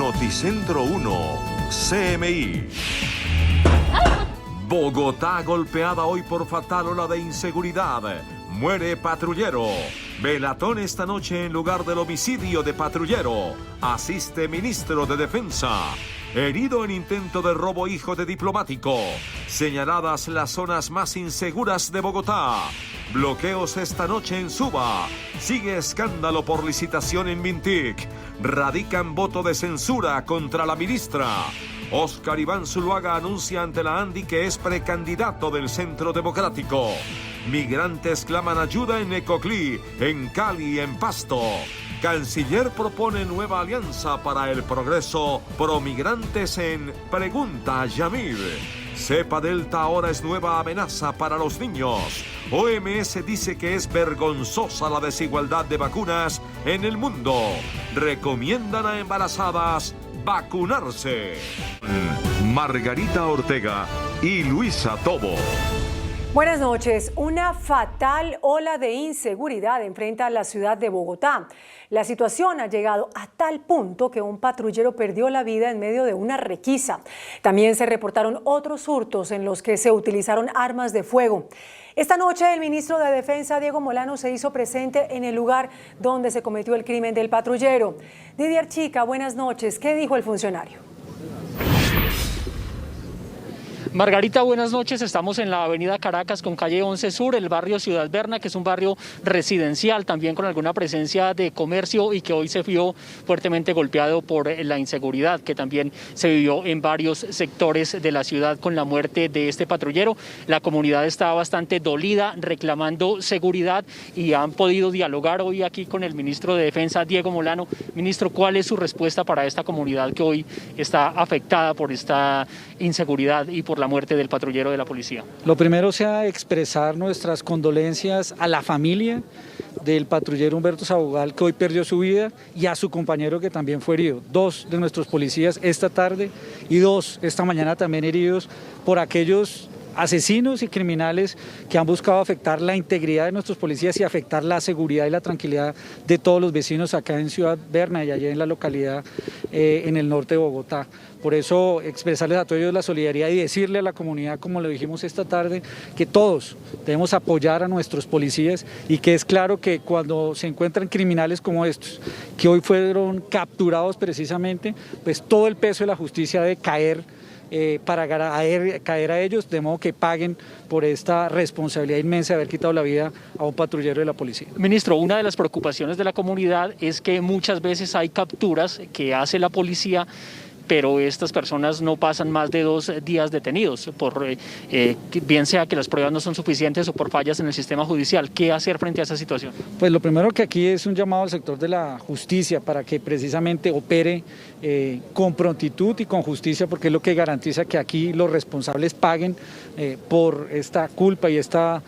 Noticentro 1, CMI. Bogotá golpeada hoy por fatal ola de inseguridad. Muere patrullero. Velatón esta noche en lugar del homicidio de patrullero. Asiste ministro de Defensa. Herido en intento de robo hijo de diplomático. Señaladas las zonas más inseguras de Bogotá. Bloqueos esta noche en Suba. Sigue escándalo por licitación en Mintic. Radican voto de censura contra la ministra. Óscar Iván Zuluaga anuncia ante la ANDI que es precandidato del Centro Democrático. Migrantes claman ayuda en Necoclí, en Cali y en Pasto. Canciller propone nueva alianza para el progreso promigrantes en Pregunta Yamil. Cepa Delta ahora es nueva amenaza para los niños. OMS dice que es vergonzosa la desigualdad de vacunas en el mundo. Recomiendan a embarazadas vacunarse. Margarita Ortega y Luisa Tobo. Buenas noches. Una fatal ola de inseguridad enfrenta a la ciudad de Bogotá. La situación ha llegado a tal punto que un patrullero perdió la vida en medio de una requisa. También se reportaron otros hurtos en los que se utilizaron armas de fuego. Esta noche el ministro de Defensa, Diego Molano, se hizo presente en el lugar donde se cometió el crimen del patrullero. Didier Chica, buenas noches. ¿Qué dijo el funcionario? Margarita, buenas noches. Estamos en la avenida Caracas con calle 11 Sur, el barrio Ciudad Berna, que es un barrio residencial, también con alguna presencia de comercio y que hoy se vio fuertemente golpeado por la inseguridad, que también se vivió en varios sectores de la ciudad con la muerte de este patrullero. La comunidad está bastante dolida, reclamando seguridad y han podido dialogar hoy aquí con el ministro de Defensa, Diego Molano. Ministro, ¿cuál es su respuesta para esta comunidad que hoy está afectada por esta inseguridad y por la muerte del patrullero de la policía? Lo primero sea expresar nuestras condolencias a la familia del patrullero Humberto Sabogal, que hoy perdió su vida, y a su compañero, que también fue herido. 2 de nuestros policías esta tarde y 2 esta mañana también heridos por aquellos asesinos y criminales que han buscado afectar la integridad de nuestros policías y afectar la seguridad y la tranquilidad de todos los vecinos acá en Ciudad Berna y allá en la localidad en el norte de Bogotá. Por eso expresarles a todos ellos la solidaridad y decirle a la comunidad, como lo dijimos esta tarde, que todos debemos apoyar a nuestros policías y que es claro que cuando se encuentran criminales como estos, que hoy fueron capturados precisamente, pues todo el peso de la justicia debe caer para caer a ellos, de modo que paguen por esta responsabilidad inmensa de haber quitado la vida a un patrullero de la policía. Ministro, una de las preocupaciones de la comunidad es que muchas veces hay capturas que hace la policía, pero estas personas no pasan más de 2 días detenidos, bien sea que las pruebas no son suficientes o por fallas en el sistema judicial. ¿Qué hacer frente a esa situación? Pues lo primero que aquí es un llamado al sector de la justicia para que precisamente opere con prontitud y con justicia, porque es lo que garantiza que aquí los responsables paguen por esta culpa y esta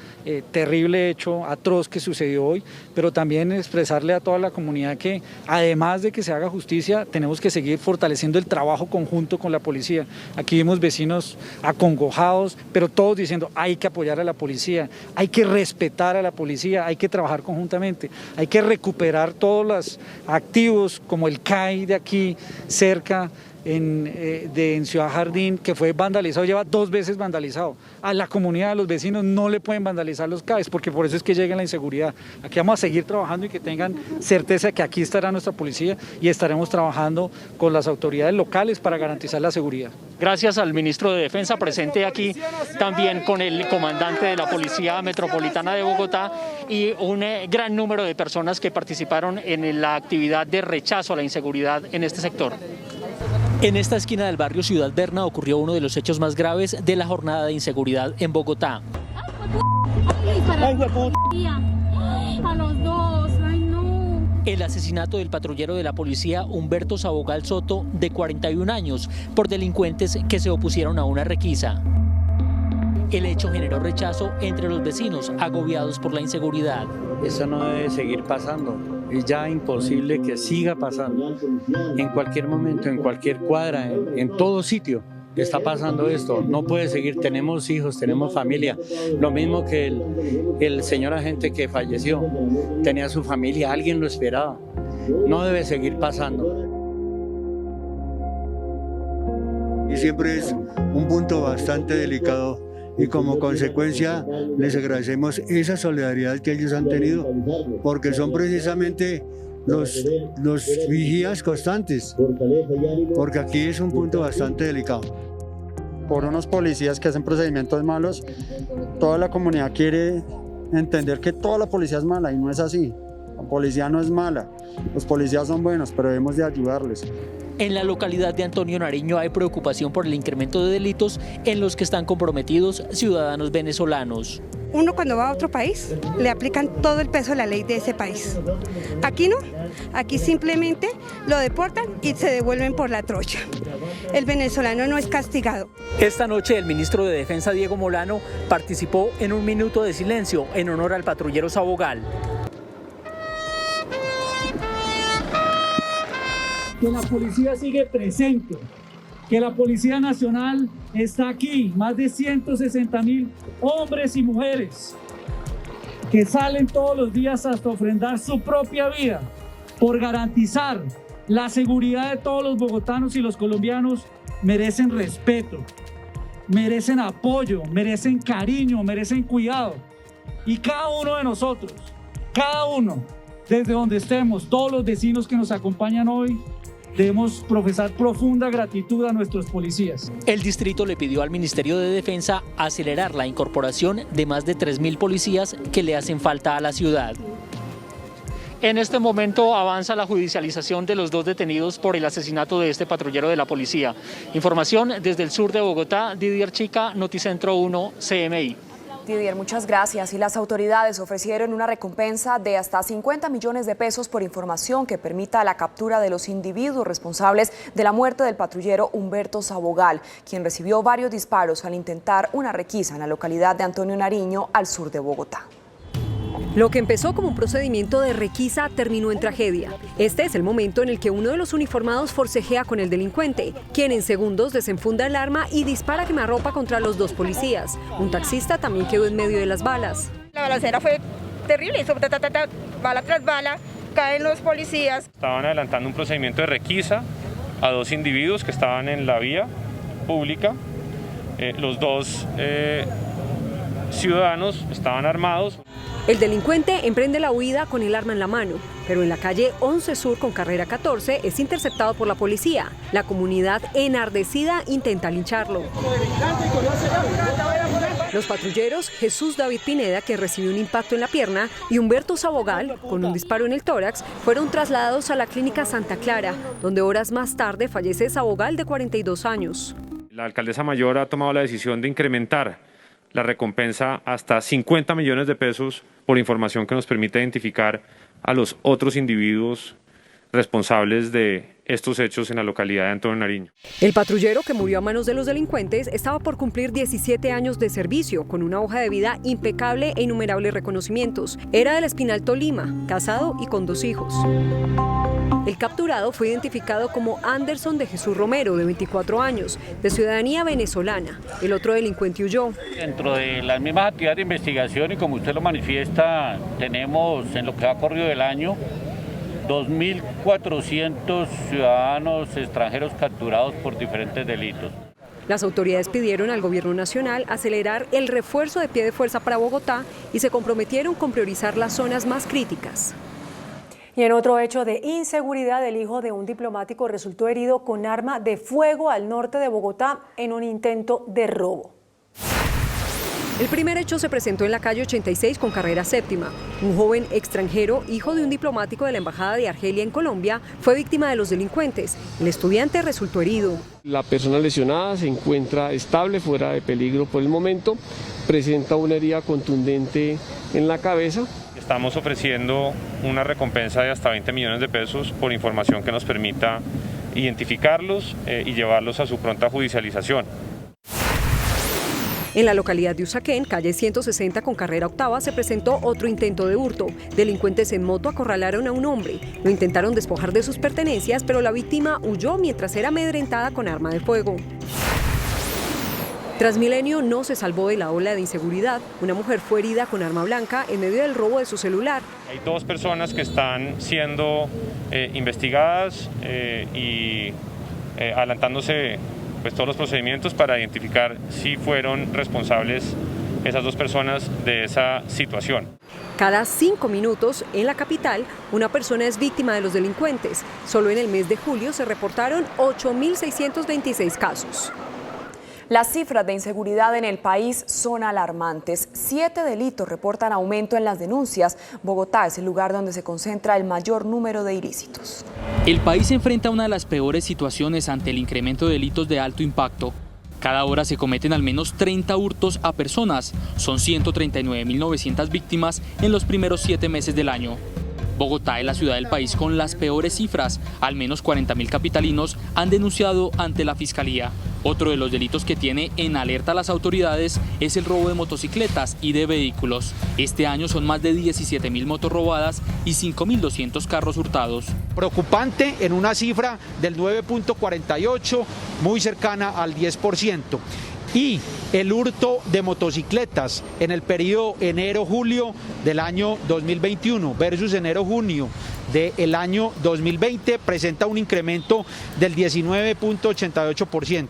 terrible hecho atroz que sucedió hoy, pero también expresarle a toda la comunidad que además de que se haga justicia, tenemos que seguir fortaleciendo el trabajo conjunto con la policía. Aquí vimos vecinos acongojados, pero todos diciendo hay que apoyar a la policía, hay que respetar a la policía, hay que trabajar conjuntamente, hay que recuperar todos los activos como el CAI de aquí cerca en Ciudad Jardín, que fue vandalizado, lleva 2 veces vandalizado. A la comunidad, a los vecinos no le pueden vandalizar los CAIs, porque por eso es que llega la inseguridad. Aquí vamos a seguir trabajando y que tengan certeza de que aquí estará nuestra policía y estaremos trabajando con las autoridades locales para garantizar la seguridad. Gracias al ministro de Defensa, presente aquí también con el comandante de la Policía Metropolitana de Bogotá y un gran número de personas que participaron en la actividad de rechazo a la inseguridad en este sector. En esta esquina del barrio Ciudad Berna ocurrió uno de los hechos más graves de la jornada de inseguridad en Bogotá. A los 2, ay no. El asesinato del patrullero de la policía Humberto Sabogal Soto, de 41 años, por delincuentes que se opusieron a una requisa. El hecho generó rechazo entre los vecinos agobiados por la inseguridad. Eso no debe seguir pasando. Es ya imposible que siga pasando. En cualquier momento, en cualquier cuadra, en todo sitio está pasando esto. No puede seguir. Tenemos hijos, tenemos familia. Lo mismo que el señor agente que falleció. Tenía su familia, alguien lo esperaba. No debe seguir pasando. y siempre es un punto bastante delicado, y como consecuencia les agradecemos esa solidaridad que ellos han tenido, porque son precisamente los vigías constantes, porque aquí es un punto bastante delicado. Por unos policías que hacen procedimientos malos, toda la comunidad quiere entender que toda la policía es mala, y no es así. La policía no es mala, los policías son buenos, pero debemos de ayudarles. En la localidad de Antonio Nariño hay preocupación por el incremento de delitos en los que están comprometidos ciudadanos venezolanos. Uno cuando va a otro país le aplican todo el peso de la ley de ese país. Aquí no, aquí simplemente lo deportan y se devuelven por la trocha. El venezolano no es castigado. Esta noche el ministro de Defensa Diego Molano participó en un minuto de silencio en honor al patrullero Sabogal. Que la policía sigue presente, que la Policía Nacional está aquí, más de 160.000 hombres y mujeres que salen todos los días hasta ofrendar su propia vida por garantizar la seguridad de todos los bogotanos y los colombianos. Merecen respeto, merecen apoyo, merecen cariño, merecen cuidado. Y cada uno de nosotros, cada uno, desde donde estemos, todos los vecinos que nos acompañan hoy, debemos profesar profunda gratitud a nuestros policías. El distrito le pidió al Ministerio de Defensa acelerar la incorporación de más de 3.000 policías que le hacen falta a la ciudad. En este momento avanza la judicialización de los 2 detenidos por el asesinato de este patrullero de la policía. Información desde el sur de Bogotá, Didier Chica, Noticentro 1, CMI. Didier, muchas gracias. Y las autoridades ofrecieron una recompensa de hasta 50 millones de pesos por información que permita la captura de los individuos responsables de la muerte del patrullero Humberto Sabogal, quien recibió varios disparos al intentar una requisa en la localidad de Antonio Nariño, al sur de Bogotá. Lo que empezó como un procedimiento de requisa terminó en tragedia. Este es el momento en el que uno de los uniformados forcejea con el delincuente, quien en segundos desenfunda el arma y dispara quemarropa contra los 2 policías. Un taxista también quedó en medio de las balas. La balacera fue terrible, eso, bala tras bala, caen los policías. Estaban adelantando un procedimiento de requisa a 2 individuos que estaban en la vía pública. Los 2 ciudadanos estaban armados. El delincuente emprende la huida con el arma en la mano, pero en la calle 11 Sur con carrera 14 es interceptado por la policía. La comunidad enardecida intenta lincharlo. Los patrulleros Jesús David Pineda, que recibió un impacto en la pierna, y Humberto Sabogal, con un disparo en el tórax, fueron trasladados a la clínica Santa Clara, donde horas más tarde fallece Sabogal, de 42 años. La alcaldesa mayor ha tomado la decisión de incrementar la recompensa hasta 50 millones de pesos por información que nos permita identificar a los otros individuos responsables de estos hechos en la localidad de Antonio Nariño. El patrullero, que murió a manos de los delincuentes, estaba por cumplir 17 años de servicio, con una hoja de vida impecable e innumerables reconocimientos. Era del Espinal, Tolima, casado y con 2 hijos. El capturado fue identificado como Anderson de Jesús Romero, de 24 años, de ciudadanía venezolana. El otro delincuente huyó. Dentro de las mismas actividades de investigación, y como usted lo manifiesta, tenemos en lo que ha corrido del año 2.400 ciudadanos extranjeros capturados por diferentes delitos. Las autoridades pidieron al gobierno nacional acelerar el refuerzo de pie de fuerza para Bogotá y se comprometieron con priorizar las zonas más críticas. Y en otro hecho de inseguridad, el hijo de un diplomático resultó herido con arma de fuego al norte de Bogotá en un intento de robo. El primer hecho se presentó en la calle 86 con carrera 7ª. Un joven extranjero, hijo de un diplomático de la Embajada de Argelia en Colombia, fue víctima de los delincuentes. El estudiante resultó herido. La persona lesionada se encuentra estable, fuera de peligro por el momento. Presenta una herida contundente en la cabeza. Estamos ofreciendo una recompensa de hasta 20 millones de pesos por información que nos permita identificarlos y llevarlos a su pronta judicialización. En la localidad de Usaquén, calle 160 con carrera 8ª, se presentó otro intento de hurto. Delincuentes en moto acorralaron a un hombre. Lo intentaron despojar de sus pertenencias, pero la víctima huyó mientras era amedrentada con arma de fuego. Transmilenio no se salvó de la ola de inseguridad. Una mujer fue herida con arma blanca en medio del robo de su celular. Hay 2 personas que están siendo investigadas y adelantándose pues todos los procedimientos para identificar si fueron responsables esas dos personas de esa situación. Cada 5 minutos en la capital, una persona es víctima de los delincuentes. Solo en el mes de julio se reportaron 8.626 casos. Las cifras de inseguridad en el país son alarmantes. 7 delitos reportan aumento en las denuncias. Bogotá es el lugar donde se concentra el mayor número de ilícitos. El país enfrenta una de las peores situaciones ante el incremento de delitos de alto impacto. Cada hora se cometen al menos 30 hurtos a personas. Son 139.900 víctimas en los primeros 7 meses del año. Bogotá es la ciudad del país con las peores cifras. Al menos 40.000 capitalinos han denunciado ante la Fiscalía. Otro de los delitos que tiene en alerta a las autoridades es el robo de motocicletas y de vehículos. Este año son más de 17.000 motos robadas y 5.200 carros hurtados. Preocupante en una cifra del 9.48, muy cercana al 10%. Y el hurto de motocicletas en el periodo enero-julio del año 2021 versus enero-junio del año 2020 presenta un incremento del 19.88%.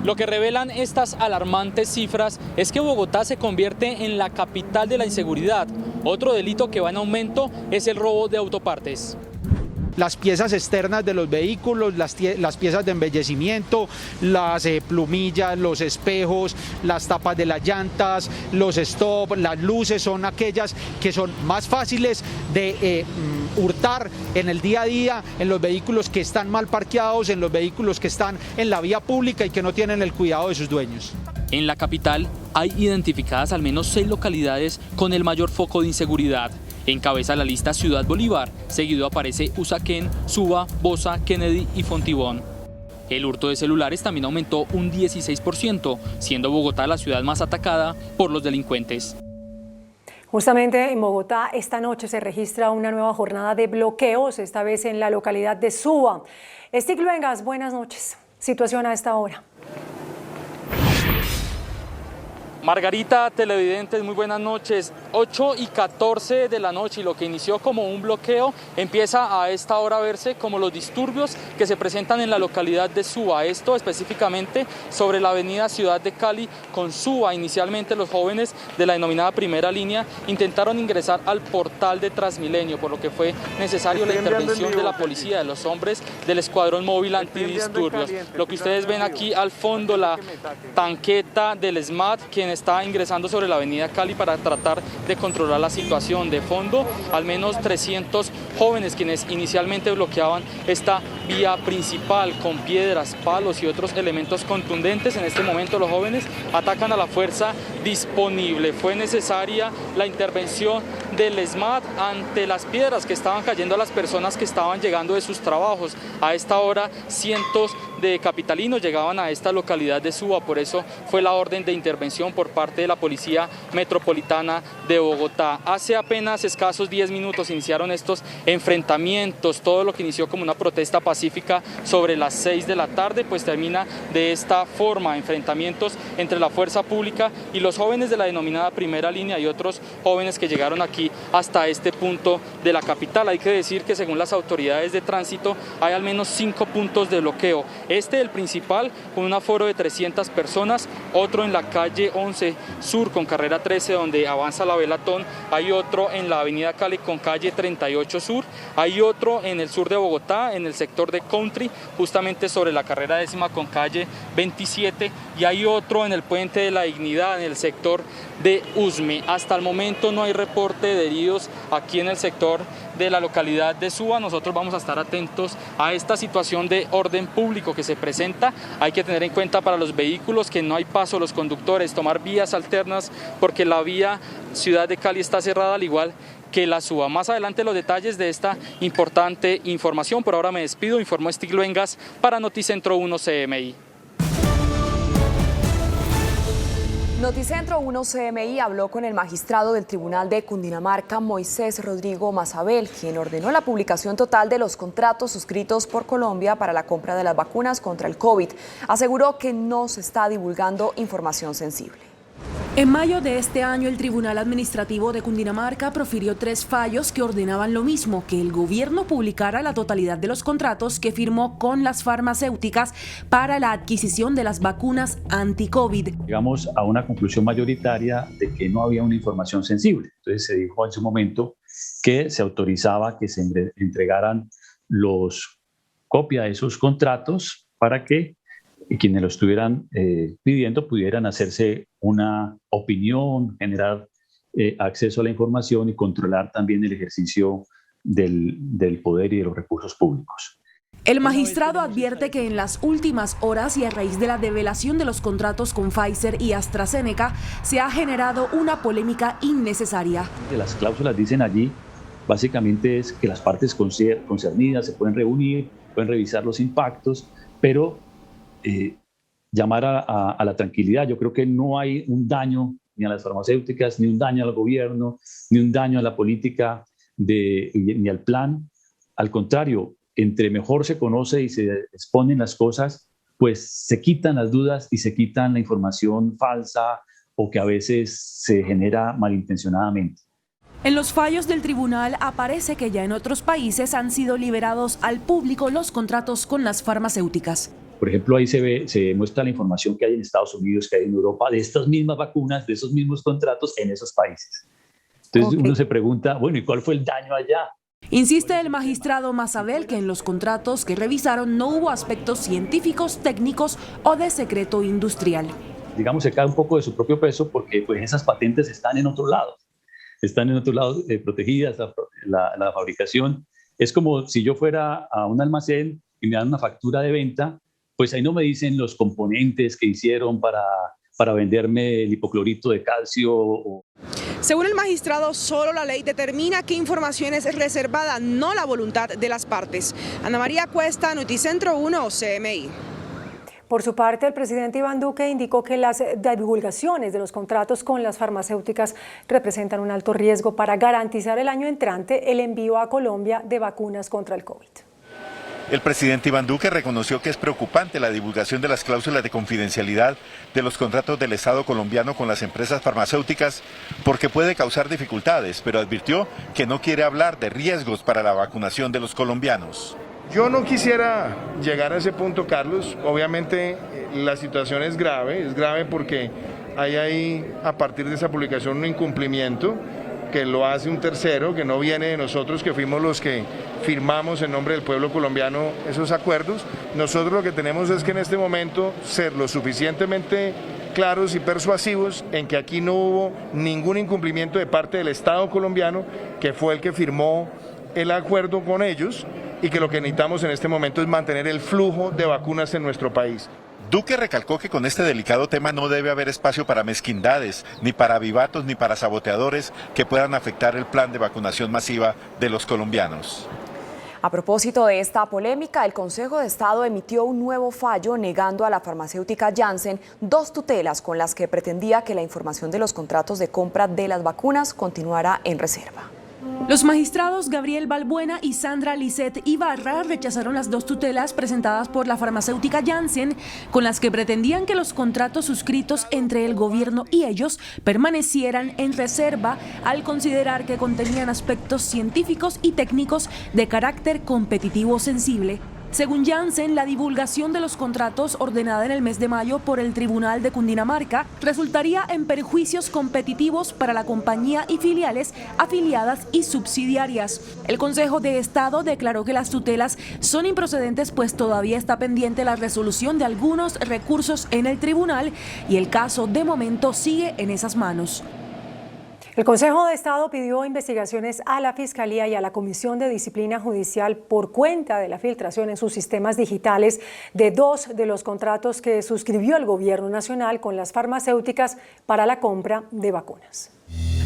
Lo que revelan estas alarmantes cifras es que Bogotá se convierte en la capital de la inseguridad. Otro delito que va en aumento es el robo de autopartes. Las piezas externas de los vehículos, las piezas de embellecimiento, las plumillas, los espejos, las tapas de las llantas, los stop, las luces son aquellas que son más fáciles de hurtar en el día a día, en los vehículos que están mal parqueados, en los vehículos que están en la vía pública y que no tienen el cuidado de sus dueños. En la capital hay identificadas al menos 6 localidades con el mayor foco de inseguridad. Encabeza la lista Ciudad Bolívar, seguido aparece Usaquén, Suba, Bosa, Kennedy y Fontibón. El hurto de celulares también aumentó un 16%, siendo Bogotá la ciudad más atacada por los delincuentes. Justamente en Bogotá esta noche se registra una nueva jornada de bloqueos, esta vez en la localidad de Suba. Stig Luengas, buenas noches. Situación a esta hora. Margarita, televidentes, muy buenas noches. 8:14 de la noche y lo que inició como un bloqueo empieza a esta hora a verse como los disturbios que se presentan en la localidad de Suba. Esto específicamente sobre la avenida Ciudad de Cali con Suba. Inicialmente los jóvenes de la denominada primera línea intentaron ingresar al portal de Transmilenio, por lo que fue necesario la intervención de la policía, de los hombres del escuadrón móvil antidisturbios. Lo que ustedes ven aquí al fondo, la tanqueta del SMAT, quien está ingresando sobre la avenida Cali para tratar de controlar la situación. De fondo, al menos 300 jóvenes quienes inicialmente bloqueaban esta vía principal con piedras, palos y otros elementos contundentes. En este momento los jóvenes atacan a la fuerza disponible. Fue necesaria la intervención del SMAT ante las piedras que estaban cayendo a las personas que estaban llegando de sus trabajos. A esta hora cientos de capitalinos llegaban a esta localidad de Suba, por eso fue la orden de intervención por parte de la Policía Metropolitana de Bogotá. Hace apenas escasos 10 minutos iniciaron estos enfrentamientos, todo lo que inició como una protesta pacífica sobre las 6 de la tarde, pues termina de esta forma, enfrentamientos entre la fuerza pública y los jóvenes de la denominada primera línea y otros jóvenes que llegaron aquí hasta este punto de la capital. Hay que decir que según las autoridades de tránsito hay al menos 5 puntos de bloqueo. El principal con un aforo de 300 personas, otro en la calle 11 Sur con carrera 13 donde avanza la Velatón, hay otro en la avenida Cali con calle 38 Sur, hay otro en el sur de Bogotá, en el sector de Country, justamente sobre la carrera 10ª con calle 27, y hay otro en el Puente de la Dignidad, en el sector de Usme. Hasta el momento no hay reporte de heridos aquí en el sector de la localidad de Suba. Nosotros vamos a estar atentos a esta situación de orden público que se presenta. Hay que tener en cuenta para los vehículos que no hay paso, los conductores, tomar vías alternas porque la vía Ciudad de Cali está cerrada al igual que la Suba. Más adelante los detalles de esta importante información. Por ahora me despido, informó Stig Luengas para Noticentro 1 CMI. Noticentro 1 CMI habló con el magistrado del Tribunal de Cundinamarca, Moisés Rodrigo Mazabel, quien ordenó la publicación total de los contratos suscritos por Colombia para la compra de las vacunas contra el COVID. Aseguró que no se está divulgando información sensible. En mayo de este año, el Tribunal Administrativo de Cundinamarca profirió 3 fallos que ordenaban lo mismo, que el gobierno publicara la totalidad de los contratos que firmó con las farmacéuticas para la adquisición de las vacunas anti-COVID. Llegamos a una conclusión mayoritaria de que no había una información sensible. Entonces se dijo en su momento que se autorizaba que se entregaran copia de esos contratos para que quienes lo estuvieran pidiendo pudieran hacerse una opinión, generar acceso a la información y controlar también el ejercicio del poder y de los recursos públicos. El magistrado advierte que en las últimas horas y a raíz de la develación de los contratos con Pfizer y AstraZeneca se ha generado una polémica innecesaria. Las cláusulas dicen allí básicamente es que las partes concernidas se pueden reunir, pueden revisar los impactos, pero llamar a la tranquilidad. Yo creo que no hay un daño ni a las farmacéuticas, ni un daño al gobierno, ni un daño a la política, ni al plan. Al contrario, entre mejor se conoce y se exponen las cosas, pues se quitan las dudas y se quitan la información falsa o que a veces se genera malintencionadamente. En los fallos del tribunal aparece que ya en otros países han sido liberados al público los contratos con las farmacéuticas. Por ejemplo, ahí se muestra la información que hay en Estados Unidos, que hay en Europa, de estas mismas vacunas, de esos mismos contratos en esos países. Entonces uno se pregunta, bueno, ¿y cuál fue el daño allá? Insiste el magistrado Mazabel que en los contratos que revisaron no hubo aspectos científicos, técnicos o de secreto industrial. Digamos, se cae un poco de su propio peso porque pues, esas patentes están en otro lado. Están en otro lado protegidas, la fabricación. Es como si yo fuera a un almacén y me dan una factura de venta, pues ahí no me dicen los componentes que hicieron para venderme el hipoclorito de calcio. Según el magistrado, solo la ley determina qué información es reservada, no la voluntad de las partes. Ana María Cuesta, Noticentro 1, CMI. Por su parte, el presidente Iván Duque indicó que las divulgaciones de los contratos con las farmacéuticas representan un alto riesgo para garantizar el año entrante el envío a Colombia de vacunas contra el COVID. El presidente Iván Duque reconoció que es preocupante la divulgación de las cláusulas de confidencialidad de los contratos del Estado colombiano con las empresas farmacéuticas porque puede causar dificultades, pero advirtió que no quiere hablar de riesgos para la vacunación de los colombianos. Yo no quisiera llegar a ese punto, Carlos. Obviamente la situación es grave porque hay a partir de esa publicación un incumplimiento que lo hace un tercero, que no viene de nosotros, que fuimos los que firmamos en nombre del pueblo colombiano esos acuerdos. Nosotros lo que tenemos es que en este momento ser lo suficientemente claros y persuasivos en que aquí no hubo ningún incumplimiento de parte del Estado colombiano, que fue el que firmó el acuerdo con ellos, y que lo que necesitamos en este momento es mantener el flujo de vacunas en nuestro país. Duque recalcó que con este delicado tema no debe haber espacio para mezquindades, ni para vivatos, ni para saboteadores que puedan afectar el plan de vacunación masiva de los colombianos. A propósito de esta polémica, el Consejo de Estado emitió un nuevo fallo negando a la farmacéutica Janssen 2 tutelas con las que pretendía que la información de los contratos de compra de las vacunas continuara en reserva. Los magistrados Gabriel Balbuena y Sandra Lisset Ibarra rechazaron las 2 tutelas presentadas por la farmacéutica Janssen, con las que pretendían que los contratos suscritos entre el gobierno y ellos permanecieran en reserva al considerar que contenían aspectos científicos y técnicos de carácter competitivo sensible. Según Janssen, la divulgación de los contratos ordenada en el mes de mayo por el Tribunal de Cundinamarca resultaría en perjuicios competitivos para la compañía y filiales, afiliadas y subsidiarias. El Consejo de Estado declaró que las tutelas son improcedentes, pues todavía está pendiente la resolución de algunos recursos en el tribunal y el caso de momento sigue en esas manos. El Consejo de Estado pidió investigaciones a la Fiscalía y a la Comisión de Disciplina Judicial por cuenta de la filtración en sus sistemas digitales de 2 de los contratos que suscribió el Gobierno Nacional con las farmacéuticas para la compra de vacunas.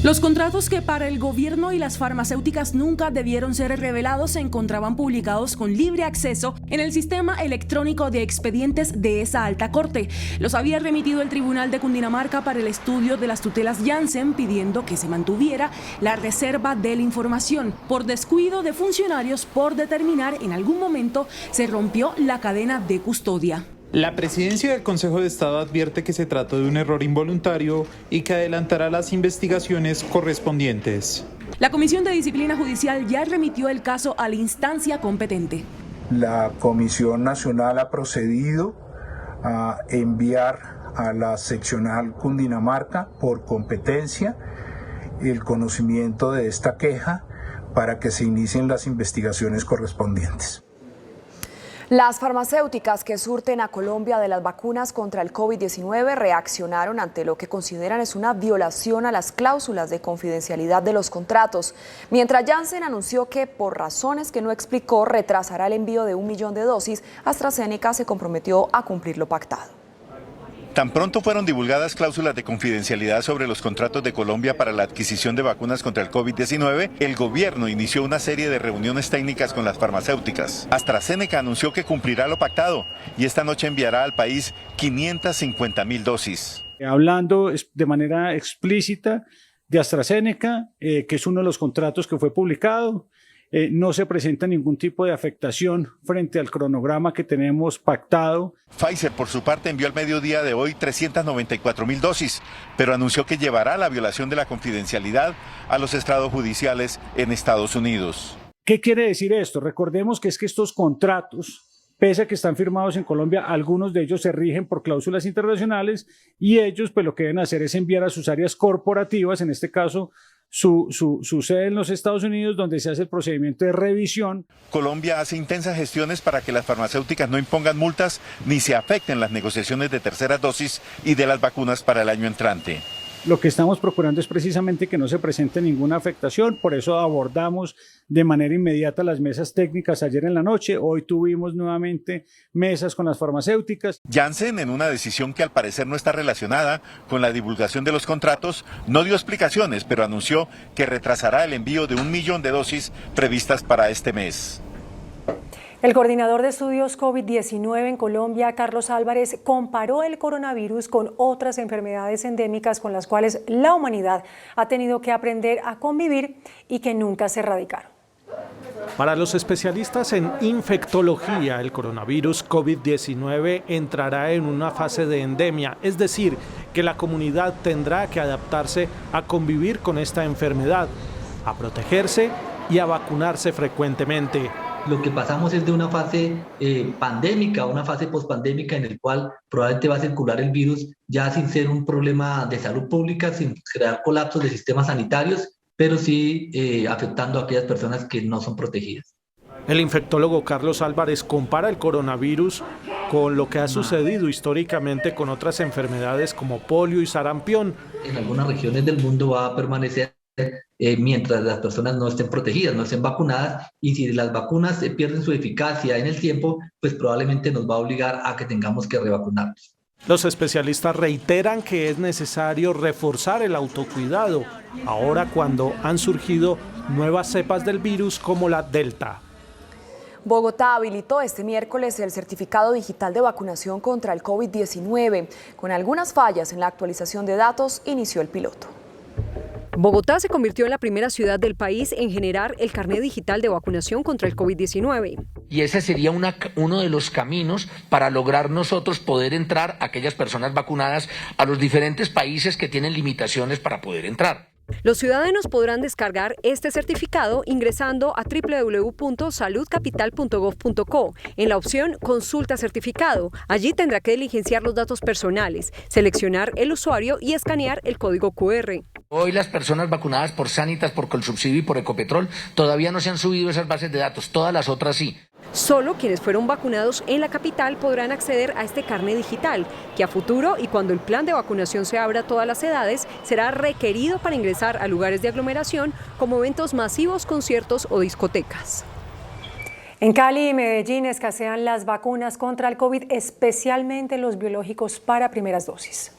Los contratos que para el gobierno y las farmacéuticas nunca debieron ser revelados se encontraban publicados con libre acceso en el sistema electrónico de expedientes de esa alta corte. Los había remitido el Tribunal de Cundinamarca para el estudio de las tutelas Janssen, pidiendo que se mantuviera la reserva de la información. Por descuido de funcionarios por determinar, en algún momento se rompió la cadena de custodia. La presidencia del Consejo de Estado advierte que se trató de un error involuntario y que adelantará las investigaciones correspondientes. La Comisión de Disciplina Judicial ya remitió el caso a la instancia competente. La Comisión Nacional ha procedido a enviar a la seccional Cundinamarca por competencia el conocimiento de esta queja para que se inicien las investigaciones correspondientes. Las farmacéuticas que surten a Colombia de las vacunas contra el COVID-19 reaccionaron ante lo que consideran es una violación a las cláusulas de confidencialidad de los contratos. Mientras Janssen anunció que por razones que no explicó retrasará el envío de 1 millón de dosis, AstraZeneca se comprometió a cumplir lo pactado. Tan pronto fueron divulgadas cláusulas de confidencialidad sobre los contratos de Colombia para la adquisición de vacunas contra el COVID-19, el gobierno inició una serie de reuniones técnicas con las farmacéuticas. AstraZeneca anunció que cumplirá lo pactado y esta noche enviará al país 550.000 dosis. Hablando de manera explícita de AstraZeneca, que es uno de los contratos que fue publicado, no se presenta ningún tipo de afectación frente al cronograma que tenemos pactado. Pfizer, por su parte, envió al mediodía de hoy 394.000 dosis, pero anunció que llevará la violación de la confidencialidad a los estrados judiciales en Estados Unidos. ¿Qué quiere decir esto? Recordemos que estos contratos, pese a que están firmados en Colombia, algunos de ellos se rigen por cláusulas internacionales y ellos pues lo que deben hacer es enviar a sus áreas corporativas, en este caso su sede en los Estados Unidos, donde se hace el procedimiento de revisión. Colombia hace intensas gestiones para que las farmacéuticas no impongan multas ni se afecten las negociaciones de terceras dosis y de las vacunas para el año entrante. Lo que estamos procurando es precisamente que no se presente ninguna afectación, por eso abordamos de manera inmediata las mesas técnicas ayer en la noche. Hoy tuvimos nuevamente mesas con las farmacéuticas. Janssen, en una decisión que al parecer no está relacionada con la divulgación de los contratos, no dio explicaciones, pero anunció que retrasará el envío de 1 millón de dosis previstas para este mes. El coordinador de estudios COVID-19 en Colombia, Carlos Álvarez, comparó el coronavirus con otras enfermedades endémicas con las cuales la humanidad ha tenido que aprender a convivir y que nunca se erradicaron. Para los especialistas en infectología, el coronavirus COVID-19 entrará en una fase de endemia, es decir, que la comunidad tendrá que adaptarse a convivir con esta enfermedad, a protegerse y a vacunarse frecuentemente. Lo que pasamos es de una fase pandémica a una fase pospandémica en el cual probablemente va a circular el virus ya sin ser un problema de salud pública, sin crear colapsos de sistemas sanitarios, pero sí afectando a aquellas personas que no son protegidas. El infectólogo Carlos Álvarez compara el coronavirus con lo que ha sucedido históricamente con otras enfermedades como polio y sarampión. En algunas regiones del mundo va a permanecer mientras las personas no estén protegidas, no estén vacunadas, y si las vacunas pierden su eficacia en el tiempo, pues probablemente nos va a obligar a que tengamos que revacunarnos. Los especialistas reiteran que es necesario reforzar el autocuidado, ahora cuando han surgido nuevas cepas del virus como la Delta. Bogotá habilitó este miércoles el certificado digital de vacunación contra el COVID-19. Con algunas fallas en la actualización de datos, inició el piloto. Bogotá se convirtió en la primera ciudad del país en generar el carnet digital de vacunación contra el COVID-19. Y ese sería uno de los caminos para lograr nosotros poder entrar, aquellas personas vacunadas, a los diferentes países que tienen limitaciones para poder entrar. Los ciudadanos podrán descargar este certificado ingresando a www.saludcapital.gov.co en la opción Consulta certificado. Allí tendrá que diligenciar los datos personales, seleccionar el usuario y escanear el código QR. Hoy las personas vacunadas por Sanitas, por Colsubsidio y por Ecopetrol todavía no se han subido esas bases de datos, todas las otras sí. Solo quienes fueron vacunados en la capital podrán acceder a este carnet digital, que a futuro y cuando el plan de vacunación se abra a todas las edades, será requerido para ingresar a lugares de aglomeración como eventos masivos, conciertos o discotecas. En Cali y Medellín escasean las vacunas contra el COVID, especialmente los biológicos para primeras dosis.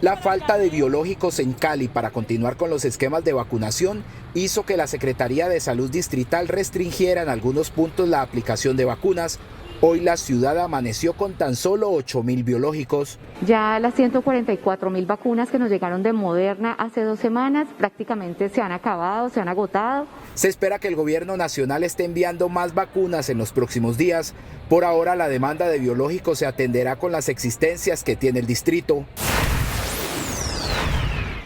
La falta de biológicos en Cali para continuar con los esquemas de vacunación hizo que la Secretaría de Salud Distrital restringiera en algunos puntos la aplicación de vacunas. Hoy la ciudad amaneció con tan solo 8.000 biológicos. Ya las 144.000 vacunas que nos llegaron de Moderna hace 2 semanas prácticamente se han acabado, se han agotado. Se espera que el gobierno nacional esté enviando más vacunas en los próximos días. Por ahora, la demanda de biológicos se atenderá con las existencias que tiene el distrito.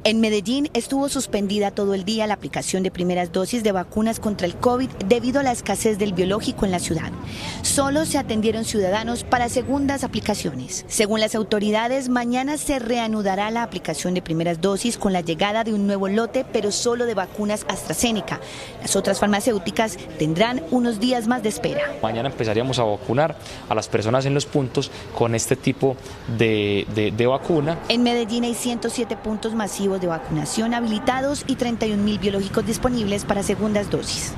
En Medellín estuvo suspendida todo el día la aplicación de primeras dosis de vacunas contra el COVID debido a la escasez del biológico en la ciudad. Solo se atendieron ciudadanos para segundas aplicaciones. Según las autoridades, mañana se reanudará la aplicación de primeras dosis con la llegada de un nuevo lote, pero solo de vacunas AstraZeneca. Las otras farmacéuticas tendrán unos días más de espera. Mañana empezaríamos a vacunar a las personas en los puntos con este tipo de vacuna. En Medellín hay 107 puntos masivos de vacunación habilitados y 31.000 biológicos disponibles para segundas dosis.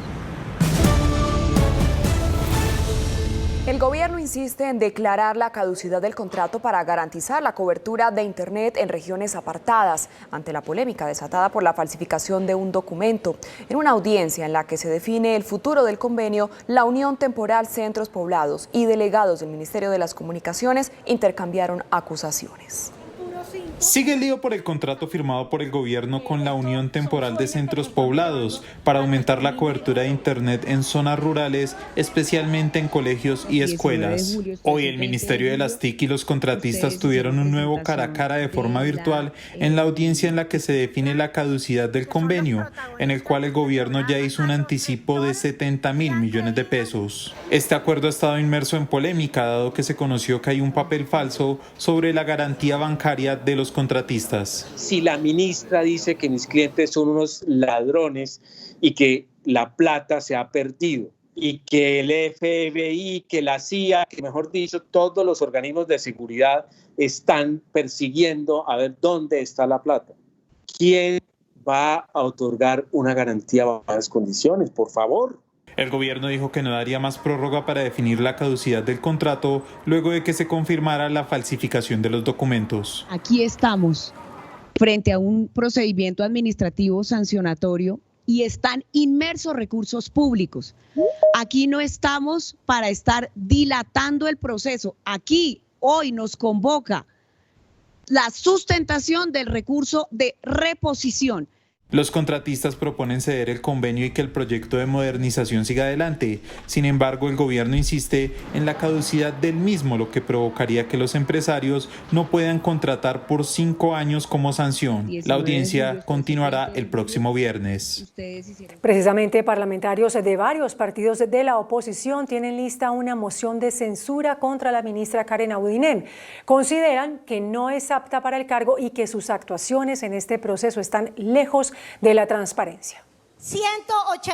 El gobierno insiste en declarar la caducidad del contrato para garantizar la cobertura de Internet en regiones apartadas, ante la polémica desatada por la falsificación de un documento. En una audiencia en la que se define el futuro del convenio, la Unión Temporal Centros Poblados y delegados del Ministerio de las Comunicaciones intercambiaron acusaciones. Sigue el lío por el contrato firmado por el gobierno con la Unión Temporal de Centros Poblados para aumentar la cobertura de Internet en zonas rurales, especialmente en colegios y escuelas. Hoy el Ministerio de las TIC y los contratistas tuvieron un nuevo cara a cara de forma virtual en la audiencia en la que se define la caducidad del convenio, en el cual el gobierno ya hizo un anticipo de 70.000 millones de pesos. Este acuerdo ha estado inmerso en polémica, dado que se conoció que hay un papel falso sobre la garantía bancaria de los contratistas. Si la ministra dice que mis clientes son unos ladrones y que la plata se ha perdido y que el FBI, que la CIA, que mejor dicho, todos los organismos de seguridad están persiguiendo a ver dónde está la plata, ¿quién va a otorgar una garantía bajo las condiciones? Por favor. El gobierno dijo que no daría más prórroga para definir la caducidad del contrato luego de que se confirmara la falsificación de los documentos. Aquí estamos frente a un procedimiento administrativo sancionatorio y están inmersos recursos públicos. Aquí no estamos para estar dilatando el proceso. Aquí hoy nos convoca la sustentación del recurso de reposición. Los contratistas proponen ceder el convenio y que el proyecto de modernización siga adelante. Sin embargo, el gobierno insiste en la caducidad del mismo, lo que provocaría que los empresarios no puedan contratar por 5 años como sanción. La audiencia continuará el próximo viernes. Precisamente, parlamentarios de varios partidos de la oposición tienen lista una moción de censura contra la ministra Karen Abudinen. Consideran que no es apta para el cargo y que sus actuaciones en este proceso están lejos de la transparencia.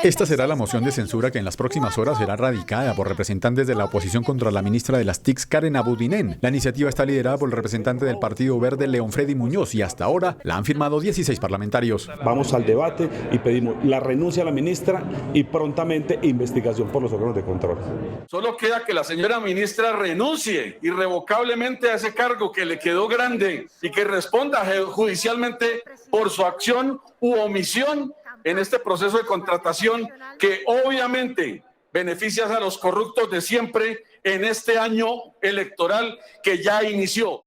Esta será la moción de censura que en las próximas horas será radicada por representantes de la oposición contra la ministra de las TIC, Karen Abudinen. La iniciativa está liderada por el representante del Partido Verde, León Freddy Muñoz, y hasta ahora la han firmado 16 parlamentarios. Vamos al debate y pedimos la renuncia a la ministra y prontamente investigación por los órganos de control. Solo queda que la señora ministra renuncie irrevocablemente a ese cargo que le quedó grande y que responda judicialmente por su acción u omisión en este proceso de contratación que obviamente beneficia a los corruptos de siempre en este año electoral que ya inició.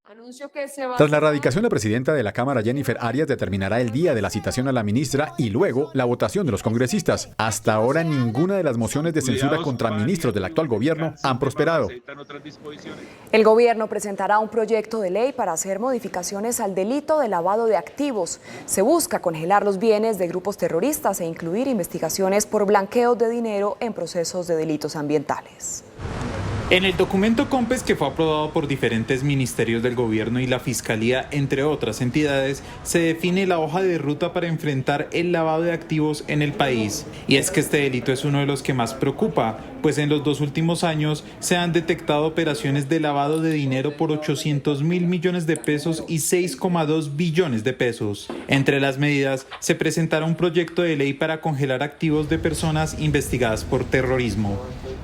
Tras la radicación, la presidenta de la Cámara, Jennifer Arias, determinará el día de la citación a la ministra y luego la votación de los congresistas. Hasta ahora, ninguna de las mociones de censura contra ministros del actual gobierno han prosperado. El gobierno presentará un proyecto de ley para hacer modificaciones al delito de lavado de activos. Se busca congelar los bienes de grupos terroristas e incluir investigaciones por blanqueo de dinero en procesos de delitos ambientales. En el documento COMPES, que fue aprobado por diferentes ministerios del gobierno y la Fiscalía, entre otras entidades, se define la hoja de ruta para enfrentar el lavado de activos en el país. Y es que este delito es uno de los que más preocupa, pues en los 2 últimos años se han detectado operaciones de lavado de dinero por 800.000 millones de pesos y 6,2 billones de pesos. Entre las medidas, se presentará un proyecto de ley para congelar activos de personas investigadas por terrorismo.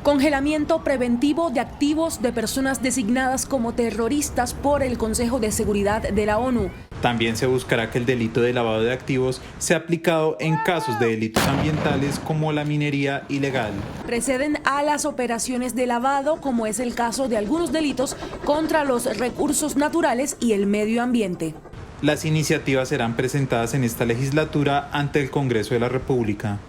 Congelamiento preventivo de activos de personas designadas como terroristas por el Consejo de Seguridad de la ONU. También se buscará que el delito de lavado de activos sea aplicado en casos de delitos ambientales como la minería ilegal. Preceden a las operaciones de lavado, como es el caso de algunos delitos contra los recursos naturales y el medio ambiente. Las iniciativas serán presentadas en esta legislatura ante el Congreso de la República.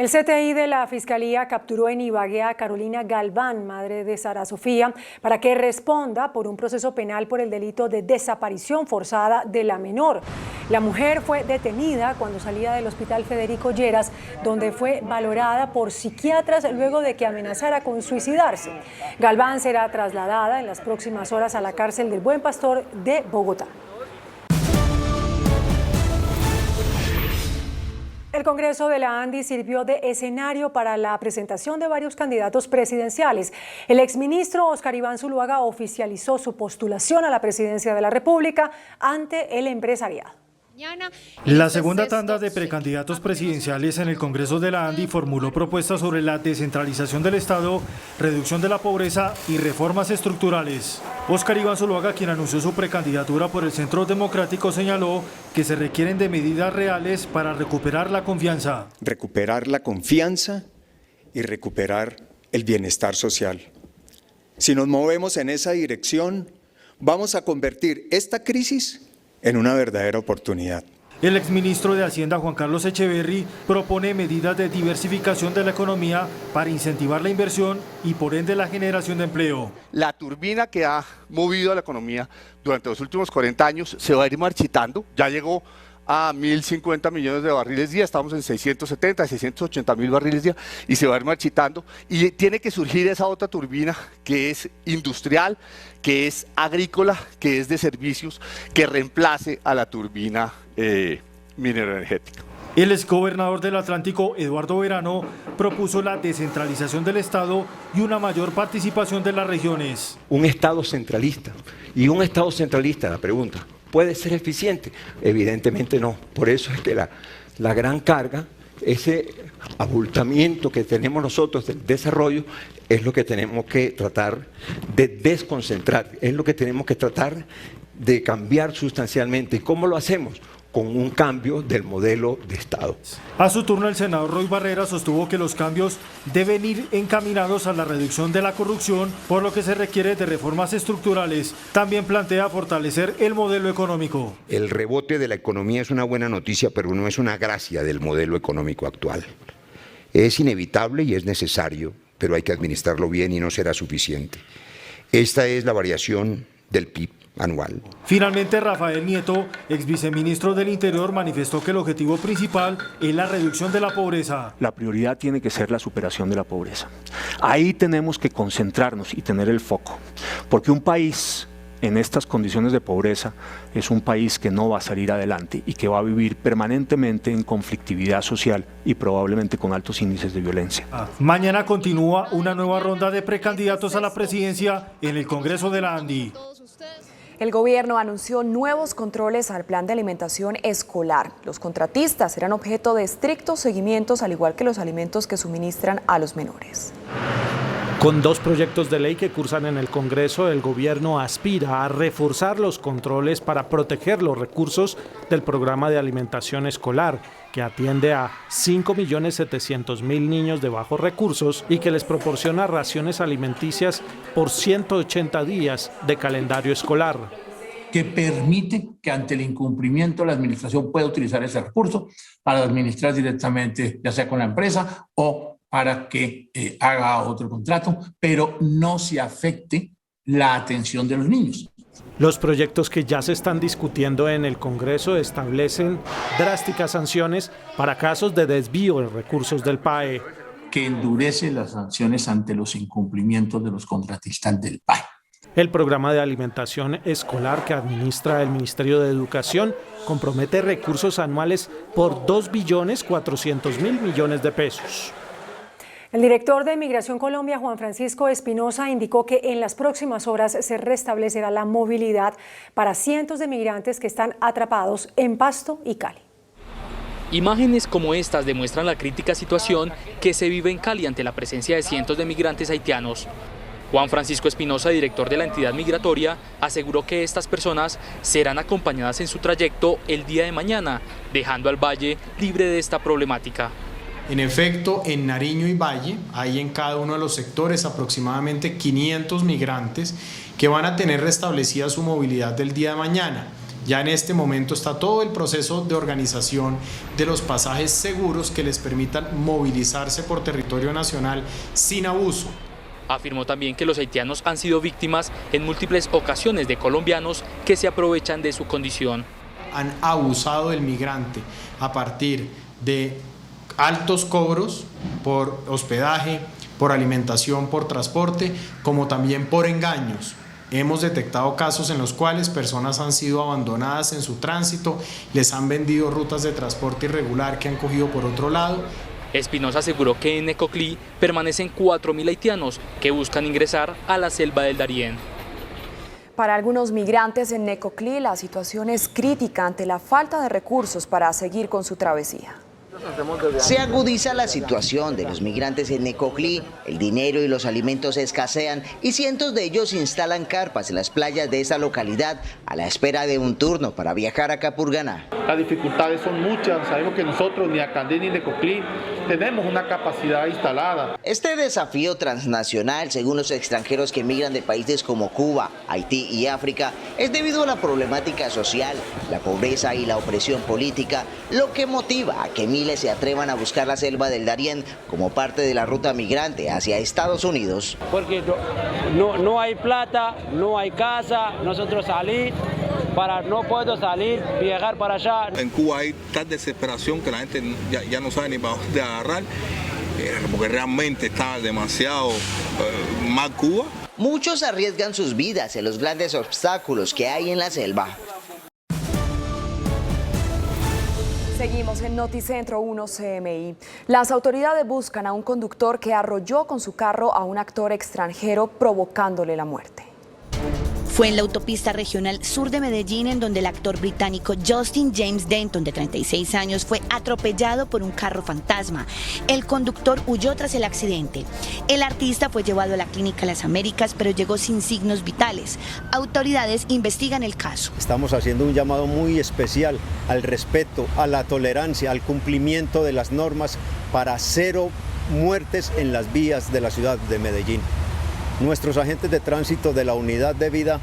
El CTI de la Fiscalía capturó en Ibagué a Carolina Galván, madre de Sara Sofía, para que responda por un proceso penal por el delito de desaparición forzada de la menor. La mujer fue detenida cuando salía del Hospital Federico Lleras, donde fue valorada por psiquiatras luego de que amenazara con suicidarse. Galván será trasladada en las próximas horas a la cárcel del Buen Pastor de Bogotá. El Congreso de la ANDI sirvió de escenario para la presentación de varios candidatos presidenciales. El exministro Óscar Iván Zuluaga oficializó su postulación a la presidencia de la República ante el empresariado. La segunda tanda de precandidatos presidenciales en el Congreso de la ANDI formuló propuestas sobre la descentralización del Estado, reducción de la pobreza y reformas estructurales. Óscar Iván Zuluaga, quien anunció su precandidatura por el Centro Democrático, señaló que se requieren de medidas reales para recuperar la confianza. Recuperar la confianza y recuperar el bienestar social. Si nos movemos en esa dirección, vamos a convertir esta crisis en una verdadera oportunidad. El exministro de Hacienda, Juan Carlos Echeverry, propone medidas de diversificación de la economía para incentivar la inversión y por ende la generación de empleo. La turbina que ha movido a la economía durante los últimos 40 años se va a ir marchitando, ya llegó a 1.050 millones de barriles día, estamos en 670, 680 mil barriles día y se va a ir marchitando y tiene que surgir esa otra turbina que es industrial, que es agrícola, que es de servicios, que reemplace a la turbina mineroenergética. El exgobernador del Atlántico, Eduardo Verano, propuso la descentralización del Estado y una mayor participación de las regiones. Un Estado centralista, la pregunta, ¿puede ser eficiente? Evidentemente no, por eso es que la gran carga, ese abultamiento que tenemos nosotros del desarrollo, es lo que tenemos que tratar de desconcentrar, es lo que tenemos que tratar de cambiar sustancialmente. ¿Y cómo lo hacemos? Con un cambio del modelo de Estado. A su turno, el senador Roy Barrera sostuvo que los cambios deben ir encaminados a la reducción de la corrupción, por lo que se requiere de reformas estructurales. También plantea fortalecer el modelo económico. El rebote de la economía es una buena noticia, pero no es una gracia del modelo económico actual. Es inevitable y es necesario, pero hay que administrarlo bien y no será suficiente. Esta es la variación del PIB anual. Finalmente, Rafael Nieto, ex viceministro del Interior, manifestó que el objetivo principal es la reducción de la pobreza. La prioridad tiene que ser la superación de la pobreza. Ahí tenemos que concentrarnos y tener el foco, porque un país en estas condiciones de pobreza es un país que no va a salir adelante y que va a vivir permanentemente en conflictividad social y probablemente con altos índices de violencia. Mañana continúa una nueva ronda de precandidatos a la presidencia en el Congreso de la ANDI. El gobierno anunció nuevos controles al plan de alimentación escolar. Los contratistas serán objeto de estrictos seguimientos, al igual que los alimentos que suministran a los menores. Con 2 proyectos de ley que cursan en el Congreso, el gobierno aspira a reforzar los controles para proteger los recursos del programa de alimentación escolar, que atiende a 5.700.000 niños de bajos recursos y que les proporciona raciones alimenticias por 180 días de calendario escolar. Que permite que ante el incumplimiento la administración pueda utilizar ese recurso para administrar directamente, ya sea con la empresa o para que haga otro contrato, pero no se afecte la atención de los niños. Los proyectos que ya se están discutiendo en el Congreso establecen drásticas sanciones para casos de desvío de recursos del PAE. Que endurece las sanciones ante los incumplimientos de los contratistas del PAE. El programa de alimentación escolar que administra el Ministerio de Educación compromete recursos anuales por 2.400.000 millones de pesos. El director de Migración Colombia, Juan Francisco Espinosa, indicó que en las próximas horas se restablecerá la movilidad para cientos de migrantes que están atrapados en Pasto y Cali. Imágenes como estas demuestran la crítica situación que se vive en Cali ante la presencia de cientos de migrantes haitianos. Juan Francisco Espinosa, director de la entidad migratoria, aseguró que estas personas serán acompañadas en su trayecto el día de mañana, dejando al Valle libre de esta problemática. En efecto, en Nariño y Valle hay en cada uno de los sectores aproximadamente 500 migrantes que van a tener restablecida su movilidad del día de mañana. Ya en este momento está todo el proceso de organización de los pasajes seguros que les permitan movilizarse por territorio nacional sin abuso. Afirmó también que los haitianos han sido víctimas en múltiples ocasiones de colombianos que se aprovechan de su condición. Han abusado del migrante a partir de altos cobros por hospedaje, por alimentación, por transporte, como también por engaños. Hemos detectado casos en los cuales personas han sido abandonadas en su tránsito, les han vendido rutas de transporte irregular que han cogido por otro lado. Espinosa aseguró que en Necoclí permanecen 4.000 haitianos que buscan ingresar a la selva del Darién. Para algunos migrantes en Necoclí, la situación es crítica ante la falta de recursos para seguir con su travesía. Se agudiza la situación de los migrantes en Necoclí, el dinero y los alimentos escasean y cientos de ellos instalan carpas en las playas de esa localidad a la espera de un turno para viajar a Capurganá. Las dificultades son muchas, sabemos que nosotros ni a Candé ni Necoclí tenemos una capacidad instalada. Este desafío transnacional, según los extranjeros que migran de países como Cuba, Haití y África, es debido a la problemática social, la pobreza y la opresión política, lo que motiva a que miles se atrevan a buscar la selva del Darién como parte de la ruta migrante hacia Estados Unidos. Porque no hay plata, no hay casa, nosotros no puedo salir, viajar para allá. En Cuba hay tal desesperación que la gente ya no sabe ni para dónde agarrar, porque realmente está demasiado mal Cuba. Muchos arriesgan sus vidas en los grandes obstáculos que hay en la selva. Seguimos en Noticentro 1 CMI. Las autoridades buscan a un conductor que arrolló con su carro a un actor extranjero provocándole la muerte. Fue en la autopista regional sur de Medellín en donde el actor británico Justin James Denton, de 36 años, fue atropellado por un carro fantasma. El conductor huyó tras el accidente. El artista fue llevado a la Clínica Las Américas, pero llegó sin signos vitales. Autoridades investigan el caso. Estamos haciendo un llamado muy especial al respeto, a la tolerancia, al cumplimiento de las normas para 0 muertes en las vías de la ciudad de Medellín. Nuestros agentes de tránsito de la unidad de vida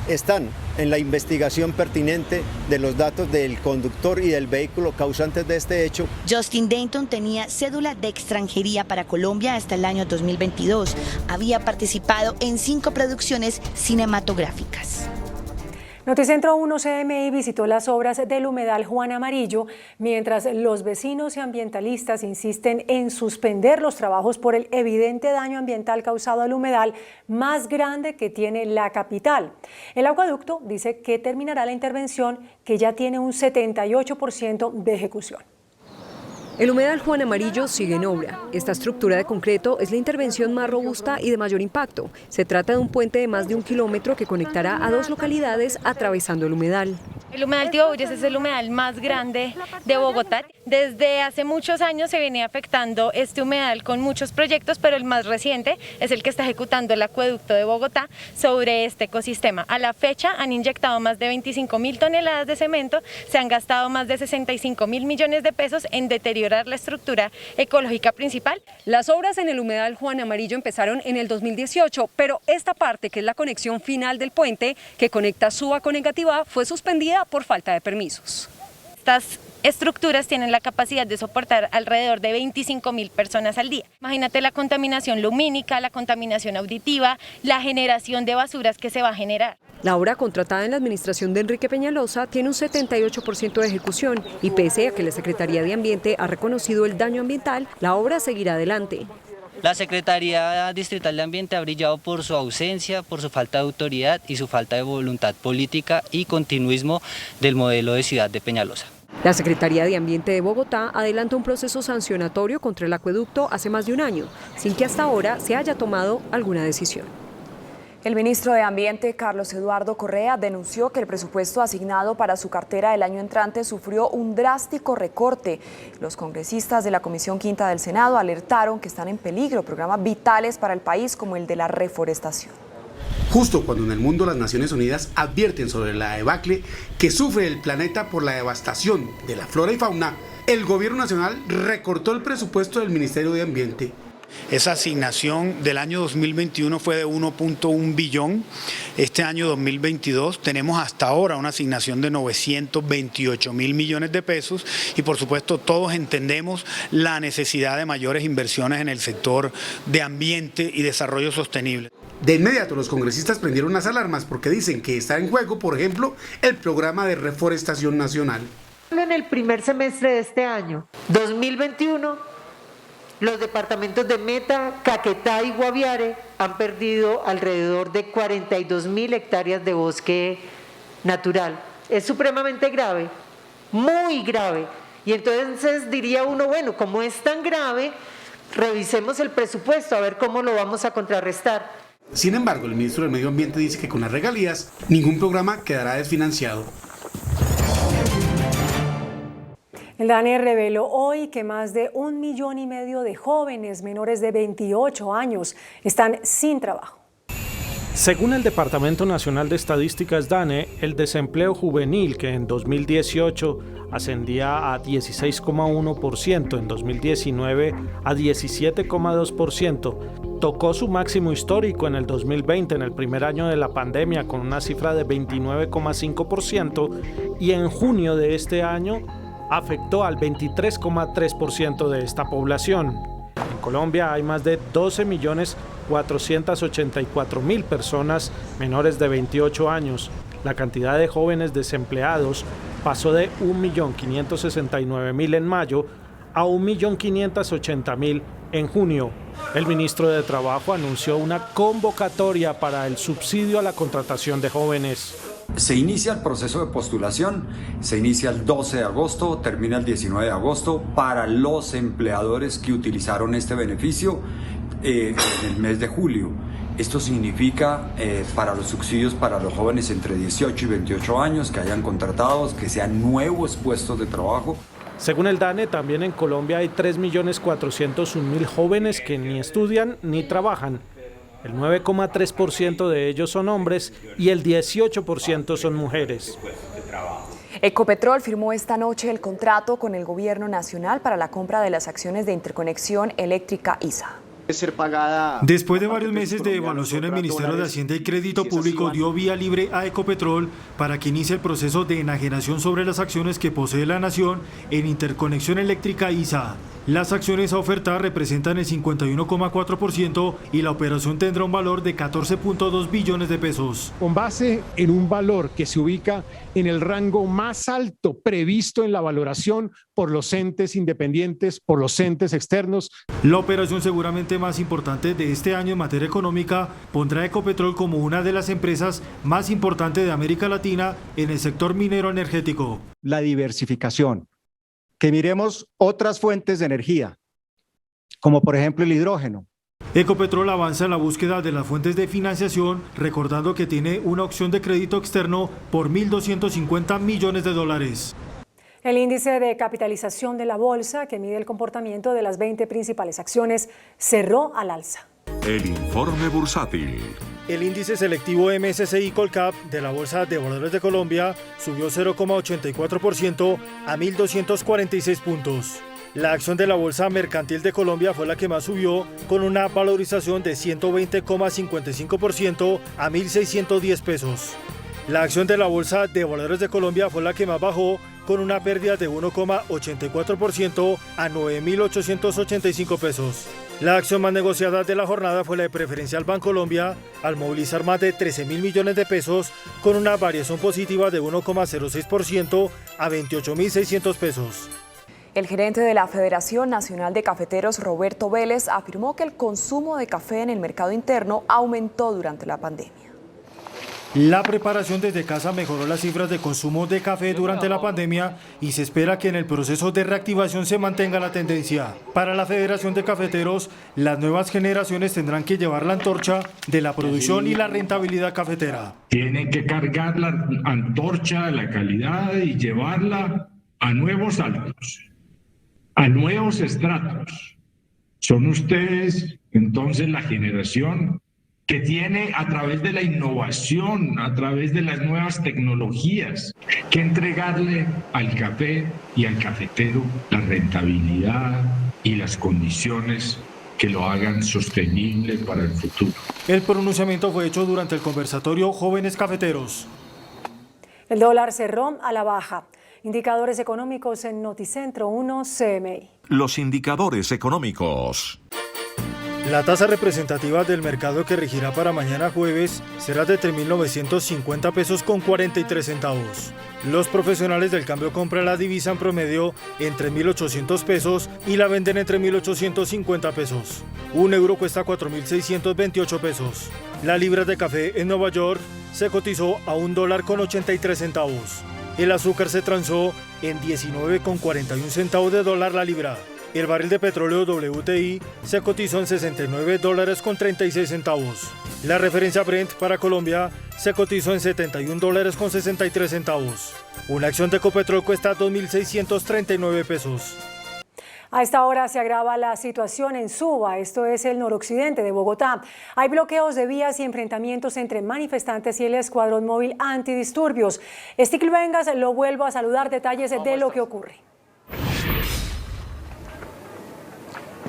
están en la investigación pertinente de los datos del conductor y del vehículo causantes de este hecho. Justin Denton tenía cédula de extranjería para Colombia hasta el año 2022. Había participado en 5 producciones cinematográficas. Noticentro 1 CMI visitó las obras del humedal Juan Amarillo, mientras los vecinos y ambientalistas insisten en suspender los trabajos por el evidente daño ambiental causado al humedal más grande que tiene la capital. El acueducto dice que terminará la intervención, que ya tiene un 78% de ejecución. El humedal Juan Amarillo sigue en obra. Esta estructura de concreto es la intervención más robusta y de mayor impacto. Se trata de un puente de más de 1 kilómetro que conectará a 2 localidades atravesando el humedal. El humedal Tío Bulles es el humedal más grande de Bogotá. Desde hace muchos años se viene afectando este humedal con muchos proyectos, pero el más reciente es el que está ejecutando el acueducto de Bogotá sobre este ecosistema. A la fecha han inyectado más de 25.000 toneladas de cemento, se han gastado más de 65.000 millones de pesos en deteriorar la estructura ecológica principal. Las obras en el humedal Juan Amarillo empezaron en el 2018, pero esta parte, que es la conexión final del puente que conecta Suba con Engativá, fue suspendida por falta de permisos. Estas estructuras tienen la capacidad de soportar alrededor de 25.000 personas al día. Imagínate la contaminación lumínica, la contaminación auditiva, la generación de basuras que se va a generar. La obra, contratada en la administración de Enrique Peñalosa, tiene un 78% de ejecución y pese a que la Secretaría de Ambiente ha reconocido el daño ambiental, la obra seguirá adelante. La Secretaría Distrital de Ambiente ha brillado por su ausencia, por su falta de autoridad y su falta de voluntad política y continuismo del modelo de ciudad de Peñalosa. La Secretaría de Ambiente de Bogotá adelanta un proceso sancionatorio contra el acueducto hace más de un año, sin que hasta ahora se haya tomado alguna decisión. El ministro de Ambiente, Carlos Eduardo Correa, denunció que el presupuesto asignado para su cartera el año entrante sufrió un drástico recorte. Los congresistas de la Comisión Quinta del Senado alertaron que están en peligro programas vitales para el país como el de la reforestación. Justo cuando en el mundo las Naciones Unidas advierten sobre la debacle que sufre el planeta por la devastación de la flora y fauna, el gobierno nacional recortó el presupuesto del Ministerio de Ambiente. Esa asignación del año 2021 fue de 1.1 billón. Este año 2022 tenemos hasta ahora una asignación de 928 mil millones de pesos y por supuesto todos entendemos la necesidad de mayores inversiones en el sector de ambiente y desarrollo sostenible. De inmediato los congresistas prendieron las alarmas porque dicen que está en juego, por ejemplo, el programa de reforestación nacional. En el primer semestre de este año, 2021, los departamentos de Meta, Caquetá y Guaviare han perdido alrededor de 42.000 hectáreas de bosque natural. Es supremamente grave, muy grave. Y entonces diría uno, bueno, como es tan grave, revisemos el presupuesto a ver cómo lo vamos a contrarrestar. Sin embargo, el ministro del Medio Ambiente dice que con las regalías ningún programa quedará desfinanciado. El DANE reveló hoy que más de 1,5 millones de jóvenes menores de 28 años están sin trabajo. Según el Departamento Nacional de Estadísticas DANE, el desempleo juvenil, que en 2018 ascendía a 16,1%, en 2019 a 17,2%, tocó su máximo histórico en el 2020, en el primer año de la pandemia, con una cifra de 29,5%, y en junio de este año afectó al 23,3% de esta población. En Colombia hay más de 12.484.000 personas menores de 28 años. La cantidad de jóvenes desempleados pasó de 1.569.000 en mayo a 1.580.000 en junio. El ministro de Trabajo anunció una convocatoria para el subsidio a la contratación de jóvenes. Se inicia el proceso de postulación, se inicia el 12 de agosto, termina el 19 de agosto para los empleadores que utilizaron este beneficio en el mes de julio. Esto significa para los subsidios para los jóvenes entre 18 y 28 años que hayan contratados, que sean nuevos puestos de trabajo. Según el DANE, también en Colombia hay 3.401.000 jóvenes que ni estudian ni trabajan. El 9,3% de ellos son hombres y el 18% son mujeres. Ecopetrol firmó esta noche el contrato con el Gobierno Nacional para la compra de las acciones de Interconexión Eléctrica ISA. Después de varios meses de evaluación, el Ministerio de Hacienda y Crédito Público dio vía libre a Ecopetrol para que inicie el proceso de enajenación sobre las acciones que posee la Nación en Interconexión Eléctrica ISA. Las acciones a ofertar representan el 51,4% y la operación tendrá un valor de 14.2 billones de pesos. Con base en un valor que se ubica en el rango más alto previsto en la valoración por los entes independientes, por los entes externos. La operación seguramente más importante de este año en materia económica pondrá a Ecopetrol como una de las empresas más importantes de América Latina en el sector minero energético. La diversificación. Que miremos otras fuentes de energía, como por ejemplo el hidrógeno. Ecopetrol avanza en la búsqueda de las fuentes de financiación, recordando que tiene una opción de crédito externo por $1.250 millones. El índice de capitalización de la bolsa, que mide el comportamiento de las 20 principales acciones, cerró al alza. El informe bursátil. El índice selectivo MSCI Colcap de la Bolsa de Valores de Colombia subió 0,84% a 1.246 puntos. La acción de la Bolsa Mercantil de Colombia fue la que más subió, con una valorización de 120,55% a 1.610 pesos. La acción de la Bolsa de Valores de Colombia fue la que más bajó, con una pérdida de 1,84% a 9.885 pesos. La acción más negociada de la jornada fue la de Preferencial Bancolombia, al movilizar más de 13.000 millones de pesos, con una variación positiva de 1,06% a 28.600 pesos. El gerente de la Federación Nacional de Cafeteros, Roberto Vélez, afirmó que el consumo de café en el mercado interno aumentó durante la pandemia. La preparación desde casa mejoró las cifras de consumo de café durante la pandemia y se espera que en el proceso de reactivación se mantenga la tendencia. Para la Federación de Cafeteros, las nuevas generaciones tendrán que llevar la antorcha de la producción y la rentabilidad cafetera. Tienen que cargar la antorcha de la calidad y llevarla a nuevos altos, a nuevos estratos. Son ustedes entonces la generación que tiene, a través de la innovación, a través de las nuevas tecnologías, que entregarle al café y al cafetero la rentabilidad y las condiciones que lo hagan sostenible para el futuro. El pronunciamiento fue hecho durante el conversatorio Jóvenes Cafeteros. El dólar cerró a la baja. Indicadores económicos en Noticentro 1 CMI. Los indicadores económicos. La tasa representativa del mercado que regirá para mañana jueves será de 3.950 pesos con 43 centavos. Los profesionales del cambio compran la divisa en promedio en 3.800 pesos y la venden en 3.850 pesos. Un euro cuesta 4.628 pesos. La libra de café en Nueva York se cotizó a $1.83. El azúcar se transó en 19,41 centavos de dólar la libra. El barril de petróleo WTI se cotizó en $69.36. La referencia Brent para Colombia se cotizó en $71.63. Una acción de Ecopetrol cuesta 2.639 pesos. A esta hora se agrava la situación en Suba, esto es el noroccidente de Bogotá. Hay bloqueos de vías y enfrentamientos entre manifestantes y el escuadrón móvil antidisturbios. Esticl Vengas lo vuelvo a saludar, detalles de lo que ocurre.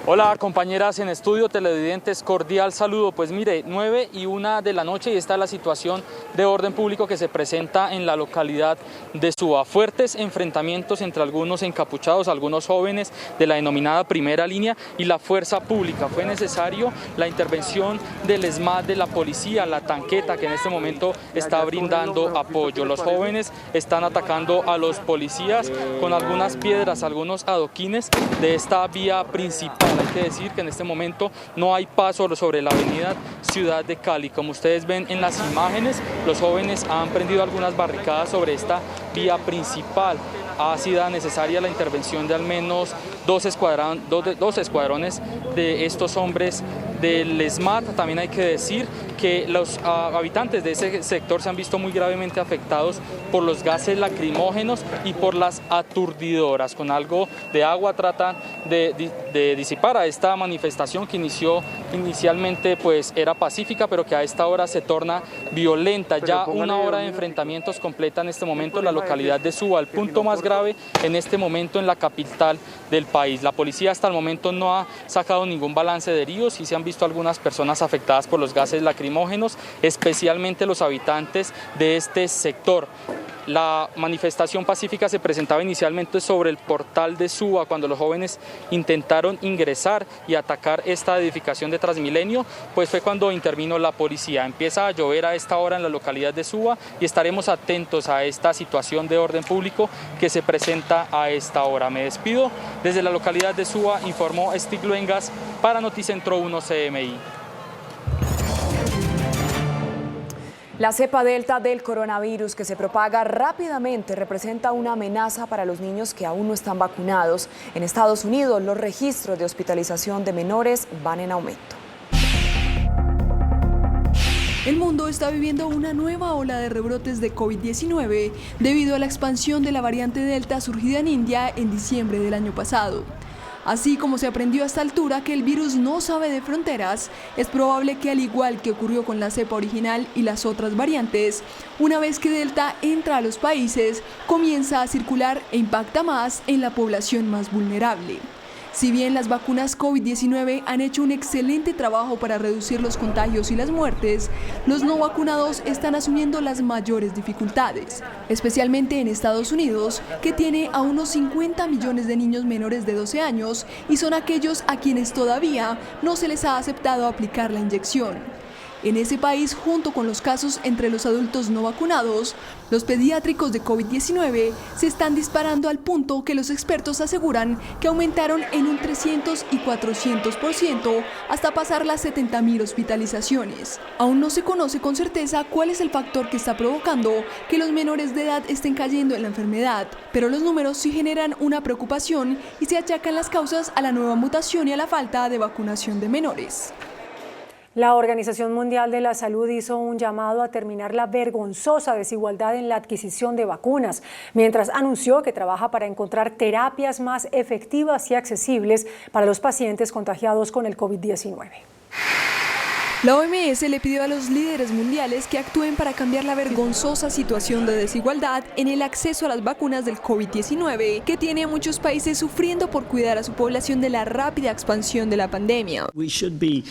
Hola compañeras en estudio, televidentes, cordial saludo. Pues mire, 9:01 de la noche y está la situación de orden público que se presenta en la localidad de Suba. Fuertes enfrentamientos entre algunos encapuchados, algunos jóvenes de la denominada primera línea y la fuerza pública. Fue necesario la intervención del ESMAD, de la policía, la tanqueta que en este momento está brindando apoyo. Los jóvenes están atacando a los policías con algunas piedras, algunos adoquines de esta vía principal. Hay que decir que en este momento no hay paso sobre la avenida Ciudad de Cali. Como ustedes ven en las imágenes, los jóvenes han prendido algunas barricadas sobre esta vía principal. Ha sido necesaria la intervención de al menos dos escuadrones de estos hombres del ESMAD. También hay que decir que los habitantes de ese sector se han visto muy gravemente afectados por los gases lacrimógenos y por las aturdidoras. Con algo de agua tratan de disipar a esta manifestación que inicialmente pues era pacífica, pero que a esta hora se torna violenta. Ya una hora de enfrentamientos completa en este momento la localidad de Suba, el punto más grave en este momento en la capital del país. La policía hasta el momento no ha sacado ningún balance de heridos y se han visto algunas personas afectadas por los gases lacrimógenos, especialmente los habitantes de este sector. La manifestación pacífica se presentaba inicialmente sobre el portal de Suba cuando los jóvenes intentaron ingresar y atacar esta edificación de Transmilenio, pues fue cuando intervino la policía. Empieza a llover a esta hora en la localidad de Suba y estaremos atentos a esta situación de orden público que se presenta a esta hora. Me despido desde la localidad de Suba, informó Esticl Vengas para Noticentro 1 CMI. La cepa delta del coronavirus que se propaga rápidamente representa una amenaza para los niños que aún no están vacunados. En Estados Unidos, los registros de hospitalización de menores van en aumento. El mundo está viviendo una nueva ola de rebrotes de COVID-19 debido a la expansión de la variante Delta surgida en India en diciembre del año pasado. Así como se aprendió a esta altura que el virus no sabe de fronteras, es probable que al igual que ocurrió con la cepa original y las otras variantes, una vez que Delta entra a los países, comienza a circular e impacta más en la población más vulnerable. Si bien las vacunas COVID-19 han hecho un excelente trabajo para reducir los contagios y las muertes, los no vacunados están asumiendo las mayores dificultades, especialmente en Estados Unidos, que tiene a unos 50 millones de niños menores de 12 años y son aquellos a quienes todavía no se les ha aceptado aplicar la inyección. En ese país, junto con los casos entre los adultos no vacunados, los pediátricos de COVID-19 se están disparando al punto que los expertos aseguran que aumentaron en un 300 y 400% hasta pasar las 70.000 hospitalizaciones. Aún no se conoce con certeza cuál es el factor que está provocando que los menores de edad estén cayendo en la enfermedad, pero los números sí generan una preocupación y se achacan las causas a la nueva mutación y a la falta de vacunación de menores. La Organización Mundial de la Salud hizo un llamado a terminar la vergonzosa desigualdad en la adquisición de vacunas, mientras anunció que trabaja para encontrar terapias más efectivas y accesibles para los pacientes contagiados con el COVID-19. La OMS le pidió a los líderes mundiales que actúen para cambiar la vergonzosa situación de desigualdad en el acceso a las vacunas del COVID-19, que tiene a muchos países sufriendo por cuidar a su población de la rápida expansión de la pandemia. We should be,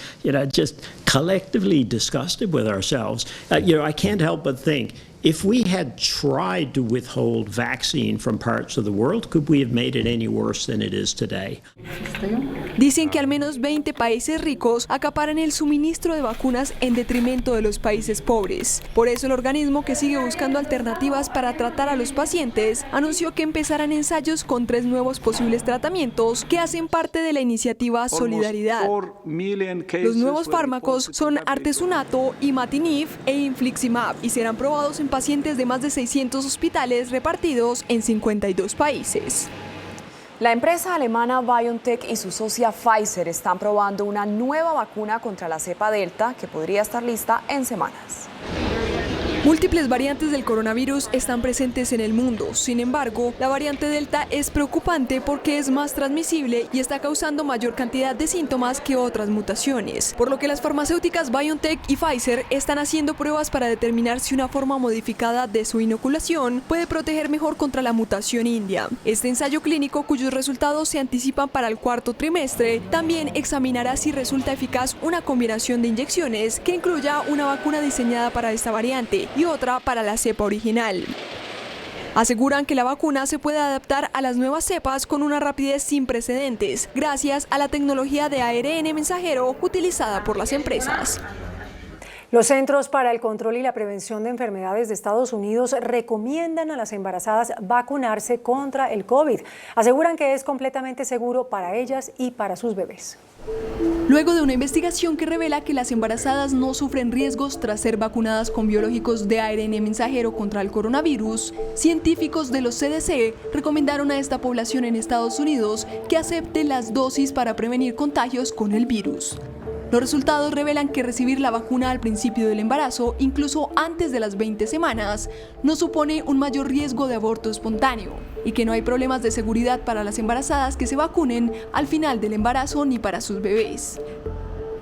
just collectively disgusted with ourselves. I can't help but think, if we had tried to withhold vaccine from parts of the world, could we have made it any worse than it is today? Dicen que al menos 20 países ricos acaparan el suministro de vacunas en detrimento de los países pobres. Por eso el organismo, que sigue buscando alternativas para tratar a los pacientes, anunció que empezarán ensayos con 3 nuevos posibles tratamientos que hacen parte de la iniciativa Solidaridad. Los nuevos fármacos son artesunato, imatinib e infliximab y serán probados en pacientes de más de 600 hospitales repartidos en 52 países. La empresa alemana BioNTech y su socia Pfizer están probando una nueva vacuna contra la cepa Delta que podría estar lista en semanas. Múltiples variantes del coronavirus están presentes en el mundo. Sin embargo, la variante Delta es preocupante porque es más transmisible y está causando mayor cantidad de síntomas que otras mutaciones, por lo que las farmacéuticas BioNTech y Pfizer están haciendo pruebas para determinar si una forma modificada de su inoculación puede proteger mejor contra la mutación india. Este ensayo clínico, cuyos resultados se anticipan para el 4º trimestre, también examinará si resulta eficaz una combinación de inyecciones que incluya una vacuna diseñada para esta variante y otra para la cepa original. Aseguran que la vacuna se puede adaptar a las nuevas cepas con una rapidez sin precedentes, gracias a la tecnología de ARN mensajero utilizada por las empresas. Los Centros para el Control y la Prevención de Enfermedades de Estados Unidos recomiendan a las embarazadas vacunarse contra el COVID. Aseguran que es completamente seguro para ellas y para sus bebés. Luego de una investigación que revela que las embarazadas no sufren riesgos tras ser vacunadas con biológicos de ARN mensajero contra el coronavirus, científicos de los CDC recomendaron a esta población en Estados Unidos que acepte las dosis para prevenir contagios con el virus. Los resultados revelan que recibir la vacuna al principio del embarazo, incluso antes de las 20 semanas, no supone un mayor riesgo de aborto espontáneo y que no hay problemas de seguridad para las embarazadas que se vacunen al final del embarazo ni para sus bebés.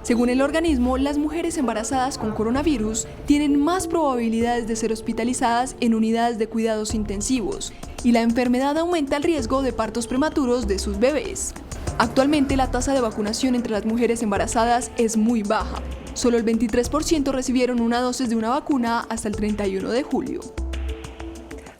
Según el organismo, las mujeres embarazadas con coronavirus tienen más probabilidades de ser hospitalizadas en unidades de cuidados intensivos y la enfermedad aumenta el riesgo de partos prematuros de sus bebés. Actualmente la tasa de vacunación entre las mujeres embarazadas es muy baja. Solo el 23% recibieron una dosis de una vacuna hasta el 31 de julio.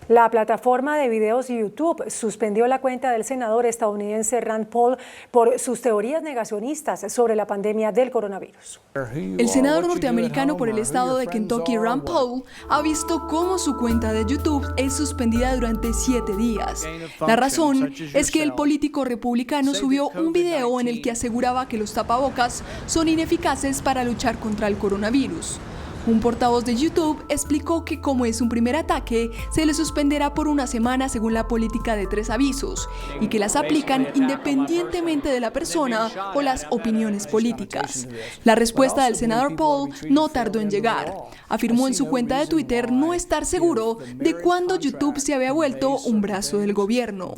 La plataforma de videos YouTube suspendió la cuenta del senador estadounidense Rand Paul por sus teorías negacionistas sobre la pandemia del coronavirus. El senador norteamericano por el estado de Kentucky, Rand Paul, ha visto cómo su cuenta de YouTube es suspendida durante 7 días. La razón es que el político republicano subió un video en el que aseguraba que los tapabocas son ineficaces para luchar contra el coronavirus. Un portavoz de YouTube explicó que como es un primer ataque, se le suspenderá por una semana según la política de 3 avisos y que las aplican independientemente de la persona o las opiniones políticas. La respuesta del senador Paul no tardó en llegar. Afirmó en su cuenta de Twitter no estar seguro de cuándo YouTube se había vuelto un brazo del gobierno.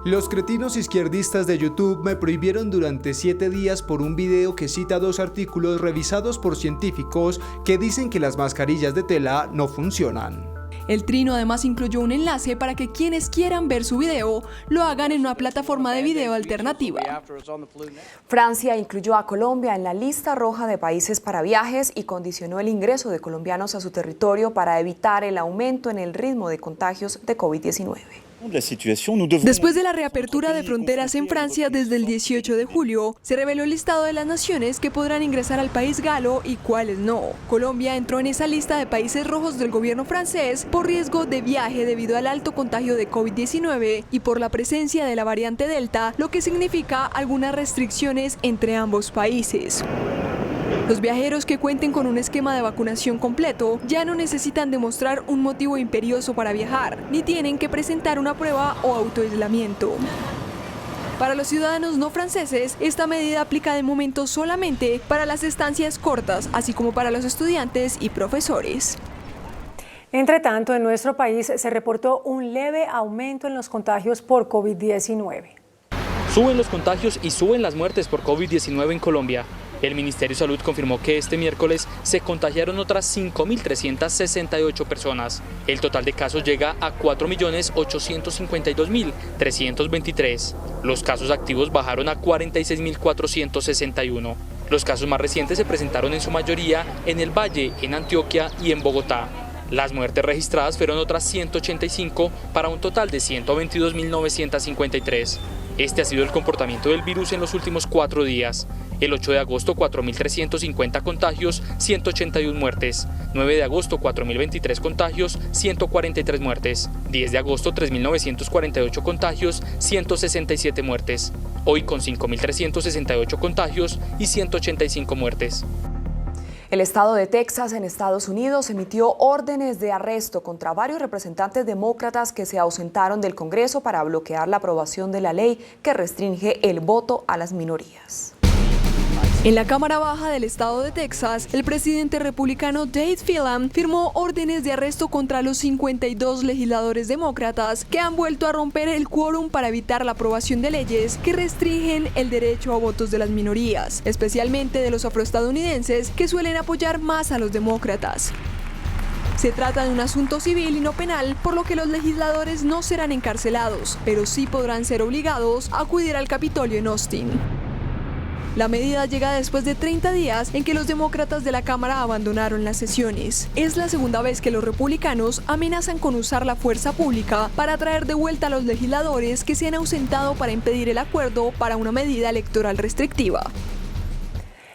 Los cretinos izquierdistas de YouTube me prohibieron durante 7 días por un video que cita 2 artículos revisados por científicos que dicen que las mascarillas de tela no funcionan. El trino además incluyó un enlace para que quienes quieran ver su video lo hagan en una plataforma de video alternativa. Francia incluyó a Colombia en la lista roja de países para viajes y condicionó el ingreso de colombianos a su territorio para evitar el aumento en el ritmo de contagios de COVID-19. Después de la reapertura de fronteras en Francia desde el 18 de julio, se reveló el listado de las naciones que podrán ingresar al país galo y cuáles no. Colombia entró en esa lista de países rojos del gobierno francés por riesgo de viaje debido al alto contagio de COVID-19 y por la presencia de la variante Delta, lo que significa algunas restricciones entre ambos países. Los viajeros que cuenten con un esquema de vacunación completo ya no necesitan demostrar un motivo imperioso para viajar, ni tienen que presentar una prueba o autoaislamiento. Para los ciudadanos no franceses, esta medida aplica de momento solamente para las estancias cortas, así como para los estudiantes y profesores. Entre tanto, en nuestro país se reportó un leve aumento en los contagios por COVID-19. Suben los contagios y suben las muertes por COVID-19 en Colombia. El Ministerio de Salud confirmó que este miércoles se contagiaron otras 5.368 personas. El total de casos llega a 4.852.323. Los casos activos bajaron a 46.461. Los casos más recientes se presentaron en su mayoría en el Valle, en Antioquia y en Bogotá. Las muertes registradas fueron otras 185 para un total de 122.953. Este ha sido el comportamiento del virus en los últimos 4 días. El 8 de agosto, 4.350 contagios, 181 muertes. 9 de agosto, 4.023 contagios, 143 muertes. 10 de agosto, 3.948 contagios, 167 muertes. Hoy con 5.368 contagios y 185 muertes. El estado de Texas, en Estados Unidos, emitió órdenes de arresto contra varios representantes demócratas que se ausentaron del Congreso para bloquear la aprobación de la ley que restringe el voto a las minorías. En la Cámara Baja del estado de Texas, el presidente republicano Dave Phelan firmó órdenes de arresto contra los 52 legisladores demócratas que han vuelto a romper el quórum para evitar la aprobación de leyes que restringen el derecho a votos de las minorías, especialmente de los afroestadounidenses que suelen apoyar más a los demócratas. Se trata de un asunto civil y no penal, por lo que los legisladores no serán encarcelados, pero sí podrán ser obligados a acudir al Capitolio en Austin. La medida llega después de 30 días en que los demócratas de la Cámara abandonaron las sesiones. Es la segunda vez que los republicanos amenazan con usar la fuerza pública para traer de vuelta a los legisladores que se han ausentado para impedir el acuerdo para una medida electoral restrictiva.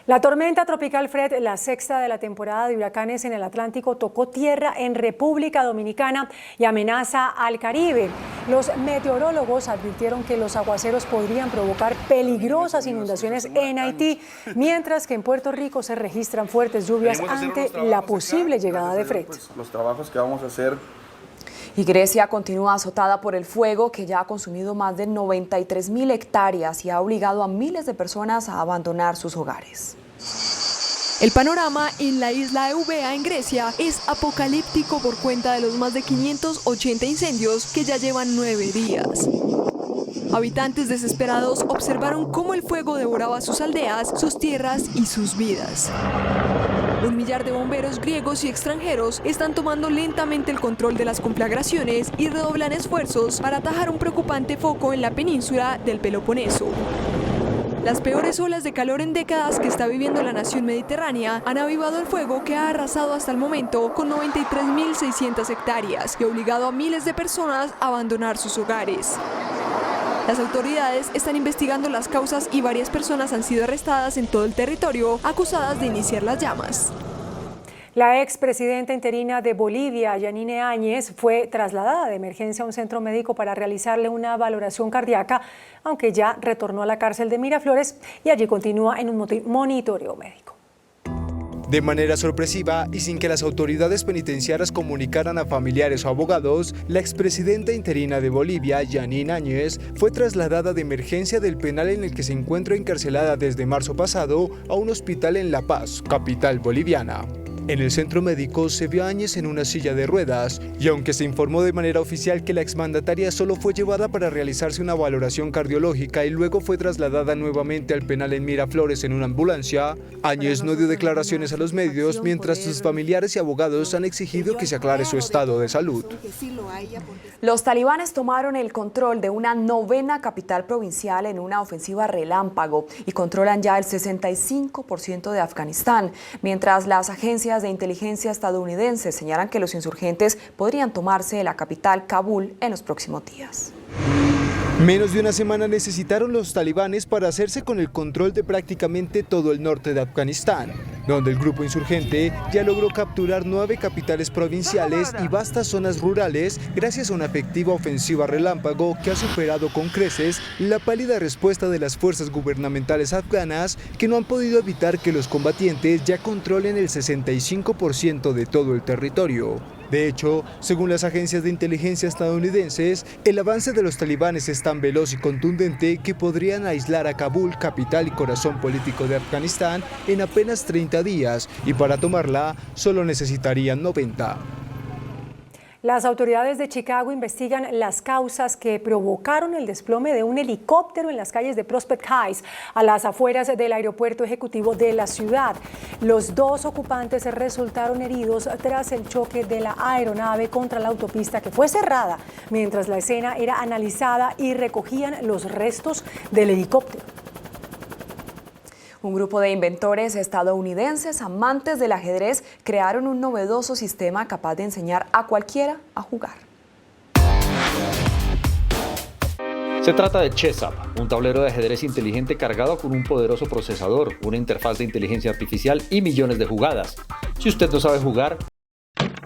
La tormenta tropical Fred, la sexta de la temporada de huracanes en el Atlántico, tocó tierra en República Dominicana y amenaza al Caribe. Los meteorólogos advirtieron que los aguaceros podrían provocar peligrosas inundaciones en Haití, mientras que en Puerto Rico se registran fuertes lluvias ante la posible llegada de Fred. Los trabajos que vamos a hacer. Y Grecia continúa azotada por el fuego que ya ha consumido más de 93.000 hectáreas y ha obligado a miles de personas a abandonar sus hogares. El panorama en la isla Eubea en Grecia es apocalíptico por cuenta de los más de 580 incendios que ya llevan 9 días. Habitantes desesperados observaron cómo el fuego devoraba sus aldeas, sus tierras y sus vidas. 1 millar de bomberos griegos y extranjeros están tomando lentamente el control de las conflagraciones y redoblan esfuerzos para atajar un preocupante foco en la península del Peloponeso. Las peores olas de calor en décadas que está viviendo la nación mediterránea han avivado el fuego que ha arrasado hasta el momento con 93.600 hectáreas y obligado a miles de personas a abandonar sus hogares. Las autoridades están investigando las causas y varias personas han sido arrestadas en todo el territorio acusadas de iniciar las llamas. La expresidenta interina de Bolivia, Yanine Áñez, fue trasladada de emergencia a un centro médico para realizarle una valoración cardíaca, aunque ya retornó a la cárcel de Miraflores y allí continúa en un monitoreo médico. De manera sorpresiva y sin que las autoridades penitenciarias comunicaran a familiares o abogados, la expresidenta interina de Bolivia, Yanine Áñez, fue trasladada de emergencia del penal en el que se encuentra encarcelada desde marzo pasado a un hospital en La Paz, capital boliviana. En el centro médico se vio a Áñez en una silla de ruedas y aunque se informó de manera oficial que la exmandataria solo fue llevada para realizarse una valoración cardiológica y luego fue trasladada nuevamente al penal en Miraflores en una ambulancia, Áñez no dio declaraciones a los medios mientras sus familiares y abogados han exigido que se aclare su estado de salud. Los talibanes tomaron el control de una 9ª capital provincial en una ofensiva relámpago y controlan ya el 65% de Afganistán, mientras las agencias de inteligencia estadounidenses señalan que los insurgentes podrían tomarse la capital Kabul en los próximos días. Menos de una semana necesitaron los talibanes para hacerse con el control de prácticamente todo el norte de Afganistán, donde el grupo insurgente ya logró capturar 9 capitales provinciales y vastas zonas rurales gracias a una efectiva ofensiva relámpago que ha superado con creces la pálida respuesta de las fuerzas gubernamentales afganas, que no han podido evitar que los combatientes ya controlen el 65% de todo el territorio. De hecho, según las agencias de inteligencia estadounidenses, el avance de los talibanes es tan veloz y contundente que podrían aislar a Kabul, capital y corazón político de Afganistán, en apenas 30 días, y para tomarla solo necesitarían 90. Las autoridades de Chicago investigan las causas que provocaron el desplome de un helicóptero en las calles de Prospect Heights, a las afueras del aeropuerto ejecutivo de la ciudad. Los dos ocupantes resultaron heridos tras el choque de la aeronave contra la autopista, que fue cerrada mientras la escena era analizada y recogían los restos del helicóptero. Un grupo de inventores estadounidenses amantes del ajedrez crearon un novedoso sistema capaz de enseñar a cualquiera a jugar. Se trata de ChessUp, un tablero de ajedrez inteligente cargado con un poderoso procesador, una interfaz de inteligencia artificial y millones de jugadas. Si usted no sabe jugar,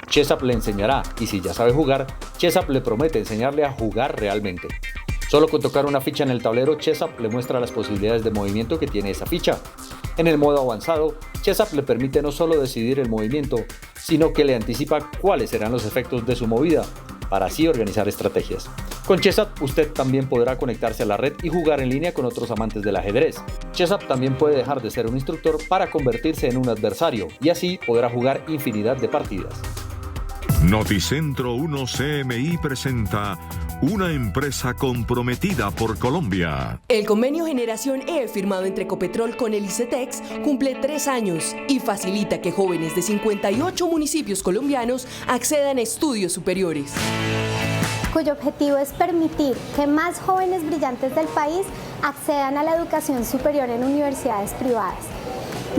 ChessUp le enseñará, y si ya sabe jugar, ChessUp le promete enseñarle a jugar realmente. Solo con tocar una ficha en el tablero, ChessUp le muestra las posibilidades de movimiento que tiene esa ficha. En el modo avanzado, ChessUp le permite no solo decidir el movimiento, sino que le anticipa cuáles serán los efectos de su movida, para así organizar estrategias. Con ChessUp usted también podrá conectarse a la red y jugar en línea con otros amantes del ajedrez. ChessUp también puede dejar de ser un instructor para convertirse en un adversario, y así podrá jugar infinidad de partidas. Noticentro 1 CMI presenta una empresa comprometida por Colombia. El convenio Generación E firmado entre Ecopetrol con el ICETEX cumple 3 años y facilita que jóvenes de 58 municipios colombianos accedan a estudios superiores, cuyo objetivo es permitir que más jóvenes brillantes del país accedan a la educación superior en universidades privadas.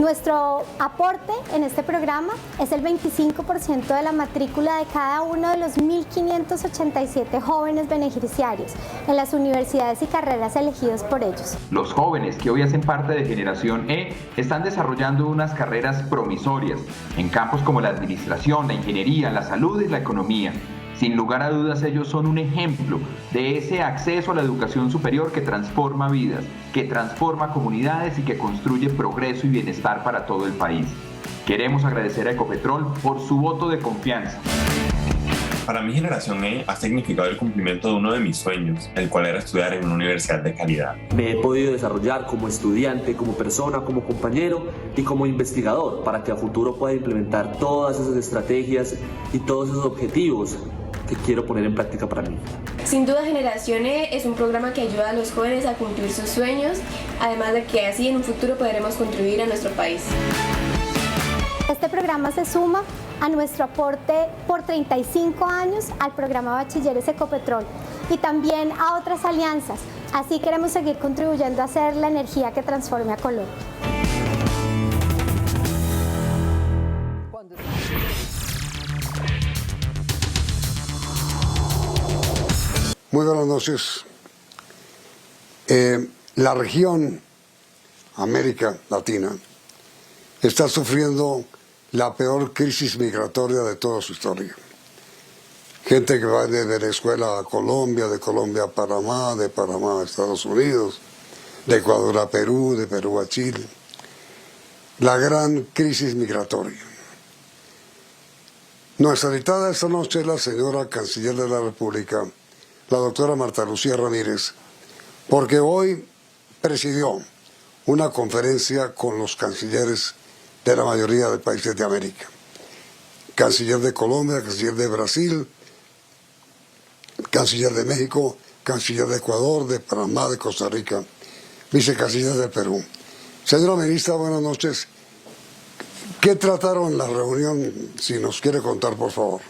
Nuestro aporte en este programa es el 25% de la matrícula de cada uno de los 1.587 jóvenes beneficiarios en las universidades y carreras elegidos por ellos. Los jóvenes que hoy hacen parte de Generación E están desarrollando unas carreras promisorias en campos como la administración, la ingeniería, la salud y la economía. Sin lugar a dudas, ellos son un ejemplo de ese acceso a la educación superior que transforma vidas, que transforma comunidades y que construye progreso y bienestar para todo el país. Queremos agradecer a Ecopetrol por su voto de confianza. Para mí, Generación E ha significado el cumplimiento de uno de mis sueños, el cual era estudiar en una universidad de calidad. Me he podido desarrollar como estudiante, como persona, como compañero y como investigador para que a futuro pueda implementar todas esas estrategias y todos esos objetivos que quiero poner en práctica para mí. Sin duda, Generación E es un programa que ayuda a los jóvenes a cumplir sus sueños, además de que así en un futuro podremos contribuir a nuestro país. Este programa se suma a nuestro aporte por 35 años al programa Bachilleres Ecopetrol y también a otras alianzas. Así queremos seguir contribuyendo a ser la energía que transforme a Colombia. Muy buenas noches. La región América Latina está sufriendo la peor crisis migratoria de toda su historia. Gente que va de Venezuela a Colombia, de Colombia a Panamá, de Panamá a Estados Unidos, de Ecuador a Perú, de Perú a Chile. La gran crisis migratoria. Nuestra invitada esta noche es la señora Canciller de la República, la doctora Marta Lucía Ramírez, porque hoy presidió una conferencia con los cancilleres de la mayoría de países de América. Canciller de Colombia, canciller de Brasil, canciller de México, canciller de Ecuador, de Panamá, de Costa Rica, vicecanciller de Perú. Señora ministra, buenas noches. ¿Qué trataron en la reunión? Si nos quiere contar, por favor.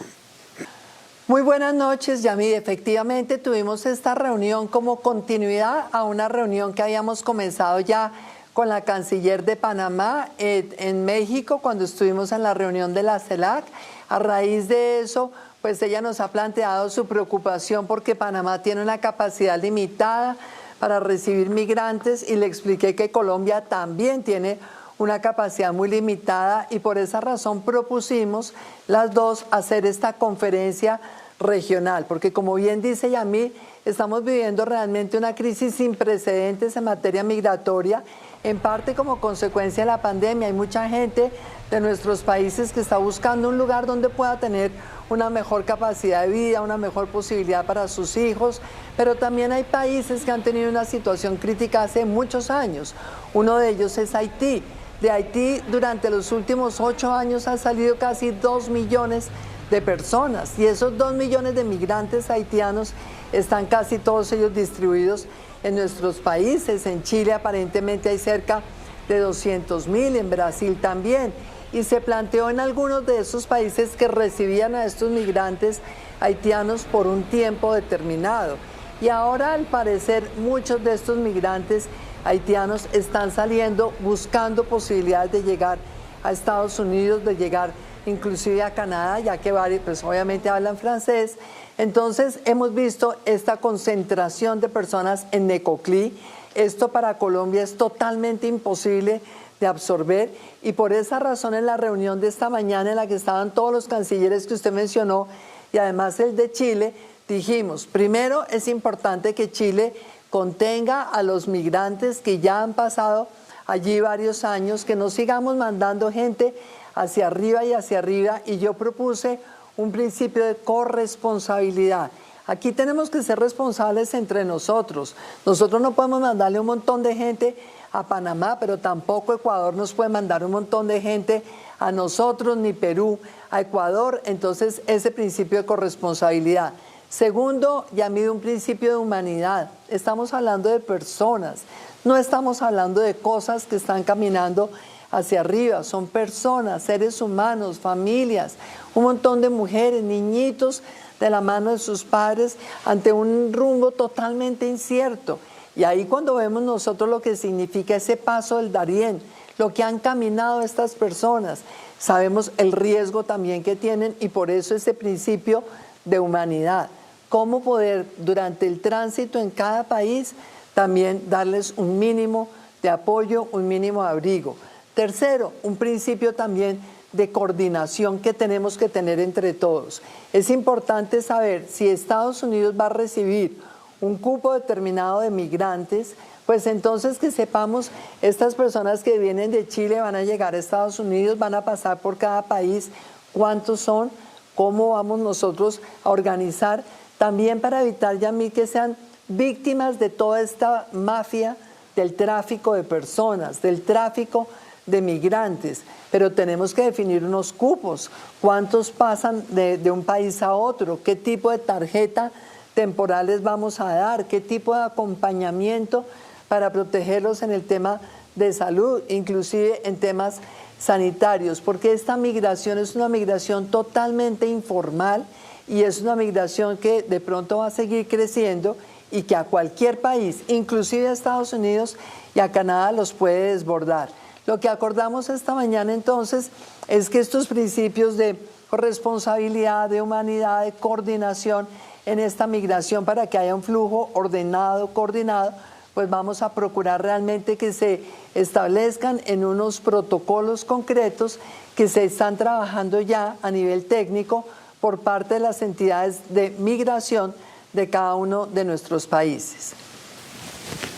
Muy buenas noches, Yamid. Efectivamente tuvimos esta reunión como continuidad a una reunión que habíamos comenzado ya con la canciller de Panamá en México cuando estuvimos en la reunión de la CELAC. A raíz de eso, pues ella nos ha planteado su preocupación porque Panamá tiene una capacidad limitada para recibir migrantes y le expliqué que Colombia también tiene una capacidad muy limitada y por esa razón propusimos las dos hacer esta conferencia regional, porque como bien dice Yamil, estamos viviendo realmente una crisis sin precedentes en materia migratoria, en parte como consecuencia de la pandemia. Hay mucha gente de nuestros países que está buscando un lugar donde pueda tener una mejor capacidad de vida, una mejor posibilidad para sus hijos, pero también hay países que han tenido una situación crítica hace muchos años. Uno de ellos es Haití. De Haití durante los últimos 8 años han salido casi 2 millones de personas. Y esos 2 millones de migrantes haitianos están casi todos ellos distribuidos en nuestros países. En Chile aparentemente hay cerca de 200.000, en Brasil también. Y se planteó en algunos de esos países que recibían a estos migrantes haitianos por un tiempo determinado. Y ahora, al parecer, muchos de estos migrantes haitianos están saliendo buscando posibilidades de llegar a Estados Unidos, de llegar inclusive a Canadá, ya que varios pues obviamente hablan francés. Entonces hemos visto esta concentración de personas en Necoclí. Esto para Colombia es totalmente imposible de absorber, y por esa razón en la reunión de esta mañana en la que estaban todos los cancilleres que usted mencionó y además el de Chile, dijimos, primero es importante que Chile contenga a los migrantes que ya han pasado allí varios años, que no sigamos mandando gente hacia arriba, y yo propuse un principio de corresponsabilidad. Aquí tenemos que ser responsables entre nosotros. Nosotros no podemos mandarle un montón de gente a Panamá, pero tampoco Ecuador nos puede mandar un montón de gente a nosotros, ni Perú a Ecuador. Entonces, ese principio de corresponsabilidad. Segundo, Yamid, un principio de humanidad. Estamos hablando de personas, no estamos hablando de cosas que están caminando hacia arriba. Son personas, seres humanos, familias, un montón de mujeres, niñitos de la mano de sus padres ante un rumbo totalmente incierto. Y ahí cuando vemos nosotros lo que significa ese paso del Darién, lo que han caminado estas personas, sabemos el riesgo también que tienen, y por eso ese principio de humanidad. Cómo poder durante el tránsito en cada país también darles un mínimo de apoyo, un mínimo de abrigo. Tercero, un principio también de coordinación que tenemos que tener entre todos. Es importante saber si Estados Unidos va a recibir un cupo determinado de migrantes, pues entonces que sepamos, estas personas que vienen de Chile van a llegar a Estados Unidos, van a pasar por cada país, cuántos son, cómo vamos nosotros a organizar, también para evitar, Yamil, que sean víctimas de toda esta mafia del tráfico de personas, del tráfico de migrantes. Pero tenemos que definir unos cupos, cuántos pasan de un país a otro, qué tipo de tarjeta temporales vamos a dar, qué tipo de acompañamiento para protegerlos en el tema de salud, inclusive en temas sanitarios, porque esta migración es una migración totalmente informal y es una migración que de pronto va a seguir creciendo y que a cualquier país, inclusive a Estados Unidos y a Canadá, los puede desbordar. Lo que acordamos esta mañana entonces es que estos principios de responsabilidad, de humanidad, de coordinación en esta migración para que haya un flujo ordenado, coordinado, pues vamos a procurar realmente que se establezcan en unos protocolos concretos que se están trabajando ya a nivel técnico por parte de las entidades de migración de cada uno de nuestros países.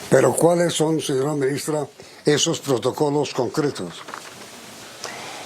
Pero ¿cuáles son, señora ministra, esos protocolos concretos?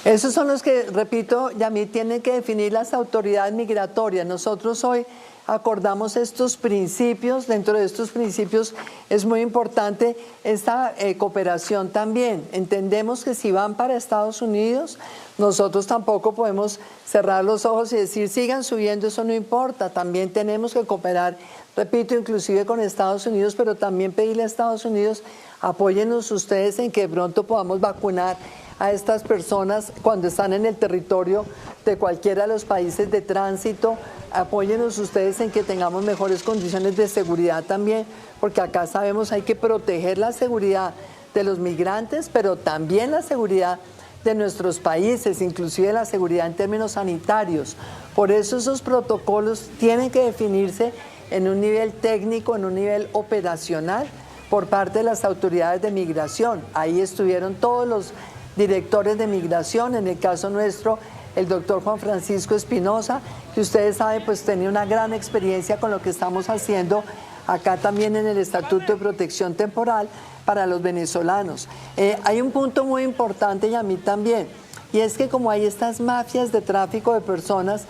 Esos son los que, repito, Yamil, tienen que definir las autoridades migratorias. Nosotros hoy acordamos estos principios. Dentro de estos principios es muy importante esta cooperación también. Entendemos que si van para Estados Unidos, nosotros tampoco podemos cerrar los ojos y decir sigan subiendo, eso no importa. También tenemos que cooperar, repito, inclusive con Estados Unidos, pero también pedirle a Estados Unidos, apóyennos ustedes en que de pronto podamos vacunar a estas personas cuando están en el territorio de cualquiera de los países de tránsito. Apóyennos ustedes en que tengamos mejores condiciones de seguridad también, porque acá sabemos hay que proteger la seguridad de los migrantes, pero también la seguridad de nuestros países, inclusive la seguridad en términos sanitarios. Por eso esos protocolos tienen que definirse en un nivel técnico, en un nivel operacional, por parte de las autoridades de migración. Ahí estuvieron todos los directores de migración, en el caso nuestro, el doctor Juan Francisco Espinosa, que ustedes saben, pues tenía una gran experiencia con lo que estamos haciendo acá también en el Estatuto de Protección Temporal para los venezolanos. Hay un punto muy importante, y a mí también, y es que como hay estas mafias de tráfico de personas,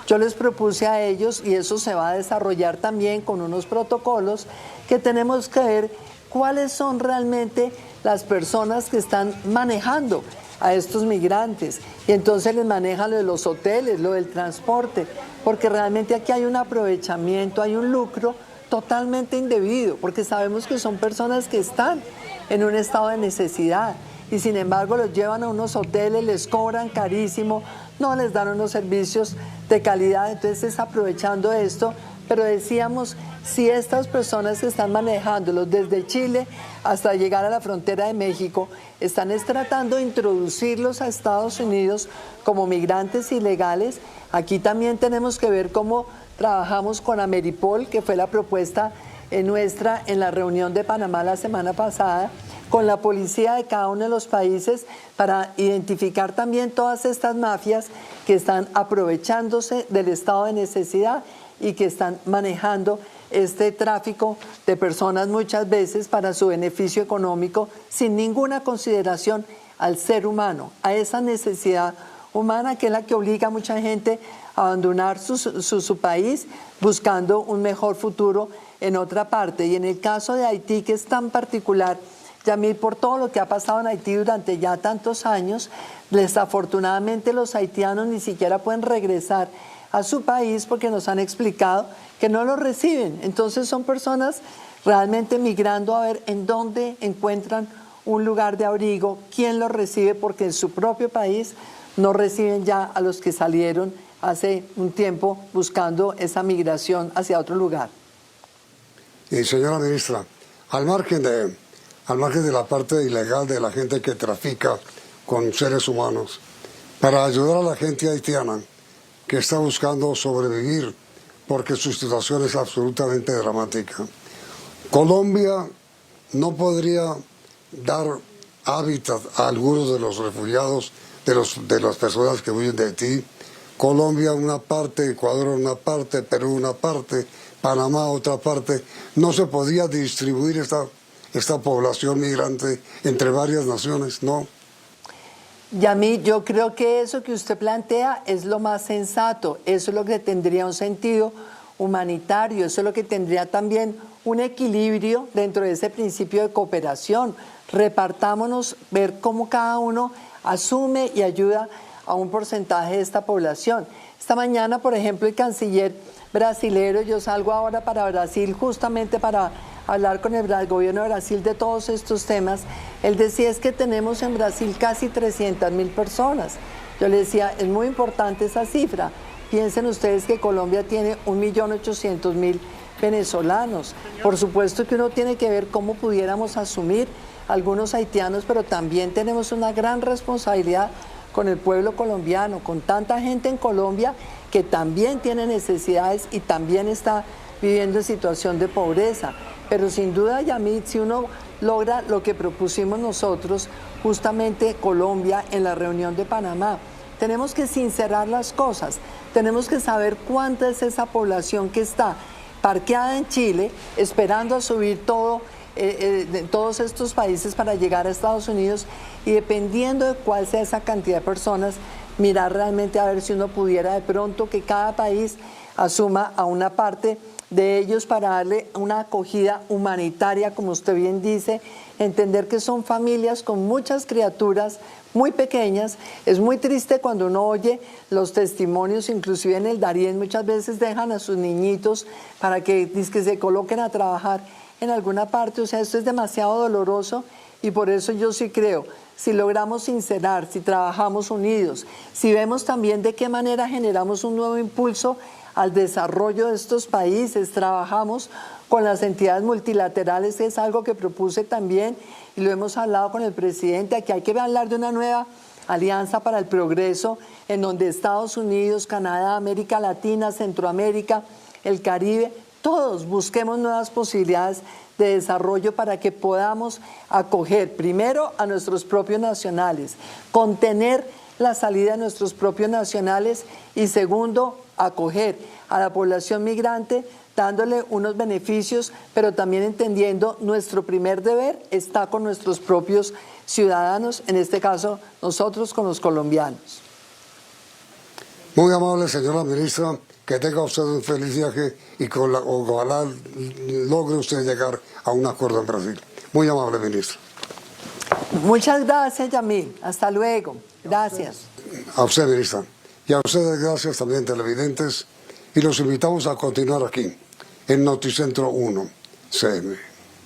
yo les propuse a ellos, y eso se va a desarrollar también con unos protocolos, que tenemos que ver cuáles son realmente las personas que están manejando a estos migrantes y entonces les manejan lo de los hoteles, lo del transporte, porque realmente aquí hay un aprovechamiento, hay un lucro totalmente indebido, porque sabemos que son personas que están en un estado de necesidad y sin embargo los llevan a unos hoteles, les cobran carísimo, no les dan unos servicios de calidad, entonces es aprovechando esto. Pero decíamos, si estas personas que están manejándolos desde Chile hasta llegar a la frontera de México, están tratando de introducirlos a Estados Unidos como migrantes ilegales, aquí también tenemos que ver cómo trabajamos con Ameripol, que fue la propuesta nuestra en la reunión de Panamá la semana pasada, con la policía de cada uno de los países para identificar también todas estas mafias que están aprovechándose del estado de necesidad y que están manejando este tráfico de personas muchas veces para su beneficio económico sin ninguna consideración al ser humano, a esa necesidad humana que es la que obliga a mucha gente a abandonar su país buscando un mejor futuro en otra parte. Y en el caso de Haití, que es tan particular, Yamil, por todo lo que ha pasado en Haití durante ya tantos años, desafortunadamente los haitianos ni siquiera pueden regresar a su país porque nos han explicado que no los reciben. Entonces son personas realmente migrando a ver en dónde encuentran un lugar de abrigo, quién los recibe, porque en su propio país no reciben ya a los que salieron hace un tiempo buscando esa migración hacia otro lugar. Y señora ministra, al margen de la parte ilegal de la gente que trafica con seres humanos, para ayudar a la gente haitiana que está buscando sobrevivir porque su situación es absolutamente dramática, Colombia no podría dar hábitat a algunos de los refugiados, de las personas que huyen de Haití. Colombia una parte, Ecuador una parte, Perú una parte, Panamá otra parte. No se podía distribuir esta población migrante entre varias naciones, ¿no? Yamil, yo creo que eso que usted plantea es lo más sensato, eso es lo que tendría un sentido humanitario, eso es lo que tendría también un equilibrio dentro de ese principio de cooperación. Repartámonos, ver cómo cada uno asume y ayuda a un porcentaje de esta población. Esta mañana, por ejemplo, el canciller brasilero, yo salgo ahora para Brasil justamente para hablar con el gobierno de Brasil de todos estos temas, él decía es que tenemos en Brasil casi 300.000 personas. Yo le decía, es muy importante esa cifra. Piensen ustedes que Colombia tiene 1.800.000 venezolanos. Por supuesto que uno tiene que ver cómo pudiéramos asumir algunos haitianos, pero también tenemos una gran responsabilidad con el pueblo colombiano, con tanta gente en Colombia que también tiene necesidades y también está viviendo en situación de pobreza. Pero sin duda, Yamil, si uno logra lo que propusimos nosotros, justamente Colombia en la reunión de Panamá, tenemos que sincerar las cosas, tenemos que saber cuánta es esa población que está parqueada en Chile, esperando a subir todos estos países para llegar a Estados Unidos, y dependiendo de cuál sea esa cantidad de personas, mirar realmente a ver si uno pudiera de pronto que cada país asuma a una parte de ellos para darle una acogida humanitaria, como usted bien dice, entender que son familias con muchas criaturas muy pequeñas. Es muy triste cuando uno oye los testimonios, inclusive en el Darién muchas veces dejan a sus niñitos para que se coloquen a trabajar en alguna parte. O sea, esto es demasiado doloroso y por eso yo sí creo, si logramos sincerar, si trabajamos unidos, si vemos también de qué manera generamos un nuevo impulso al desarrollo de estos países, trabajamos con las entidades multilaterales, que es algo que propuse también y lo hemos hablado con el presidente. Aquí hay que hablar de una nueva alianza para el progreso en donde Estados Unidos, Canadá, América Latina, Centroamérica, el Caribe, todos busquemos nuevas posibilidades de desarrollo para que podamos acoger primero a nuestros propios nacionales, contener la salida de nuestros propios nacionales y segundo, acoger a la población migrante dándole unos beneficios, pero también entendiendo nuestro primer deber está con nuestros propios ciudadanos, en este caso nosotros con los colombianos. Muy amable señora ministra, que tenga usted un feliz viaje y ojalá logre usted llegar a un acuerdo en Brasil. Muy amable ministra. Muchas gracias, Yamil. Hasta luego. Gracias. A usted, ministra. Y a ustedes gracias también, televidentes. Y los invitamos a continuar aquí, en Noticentro 1 CM.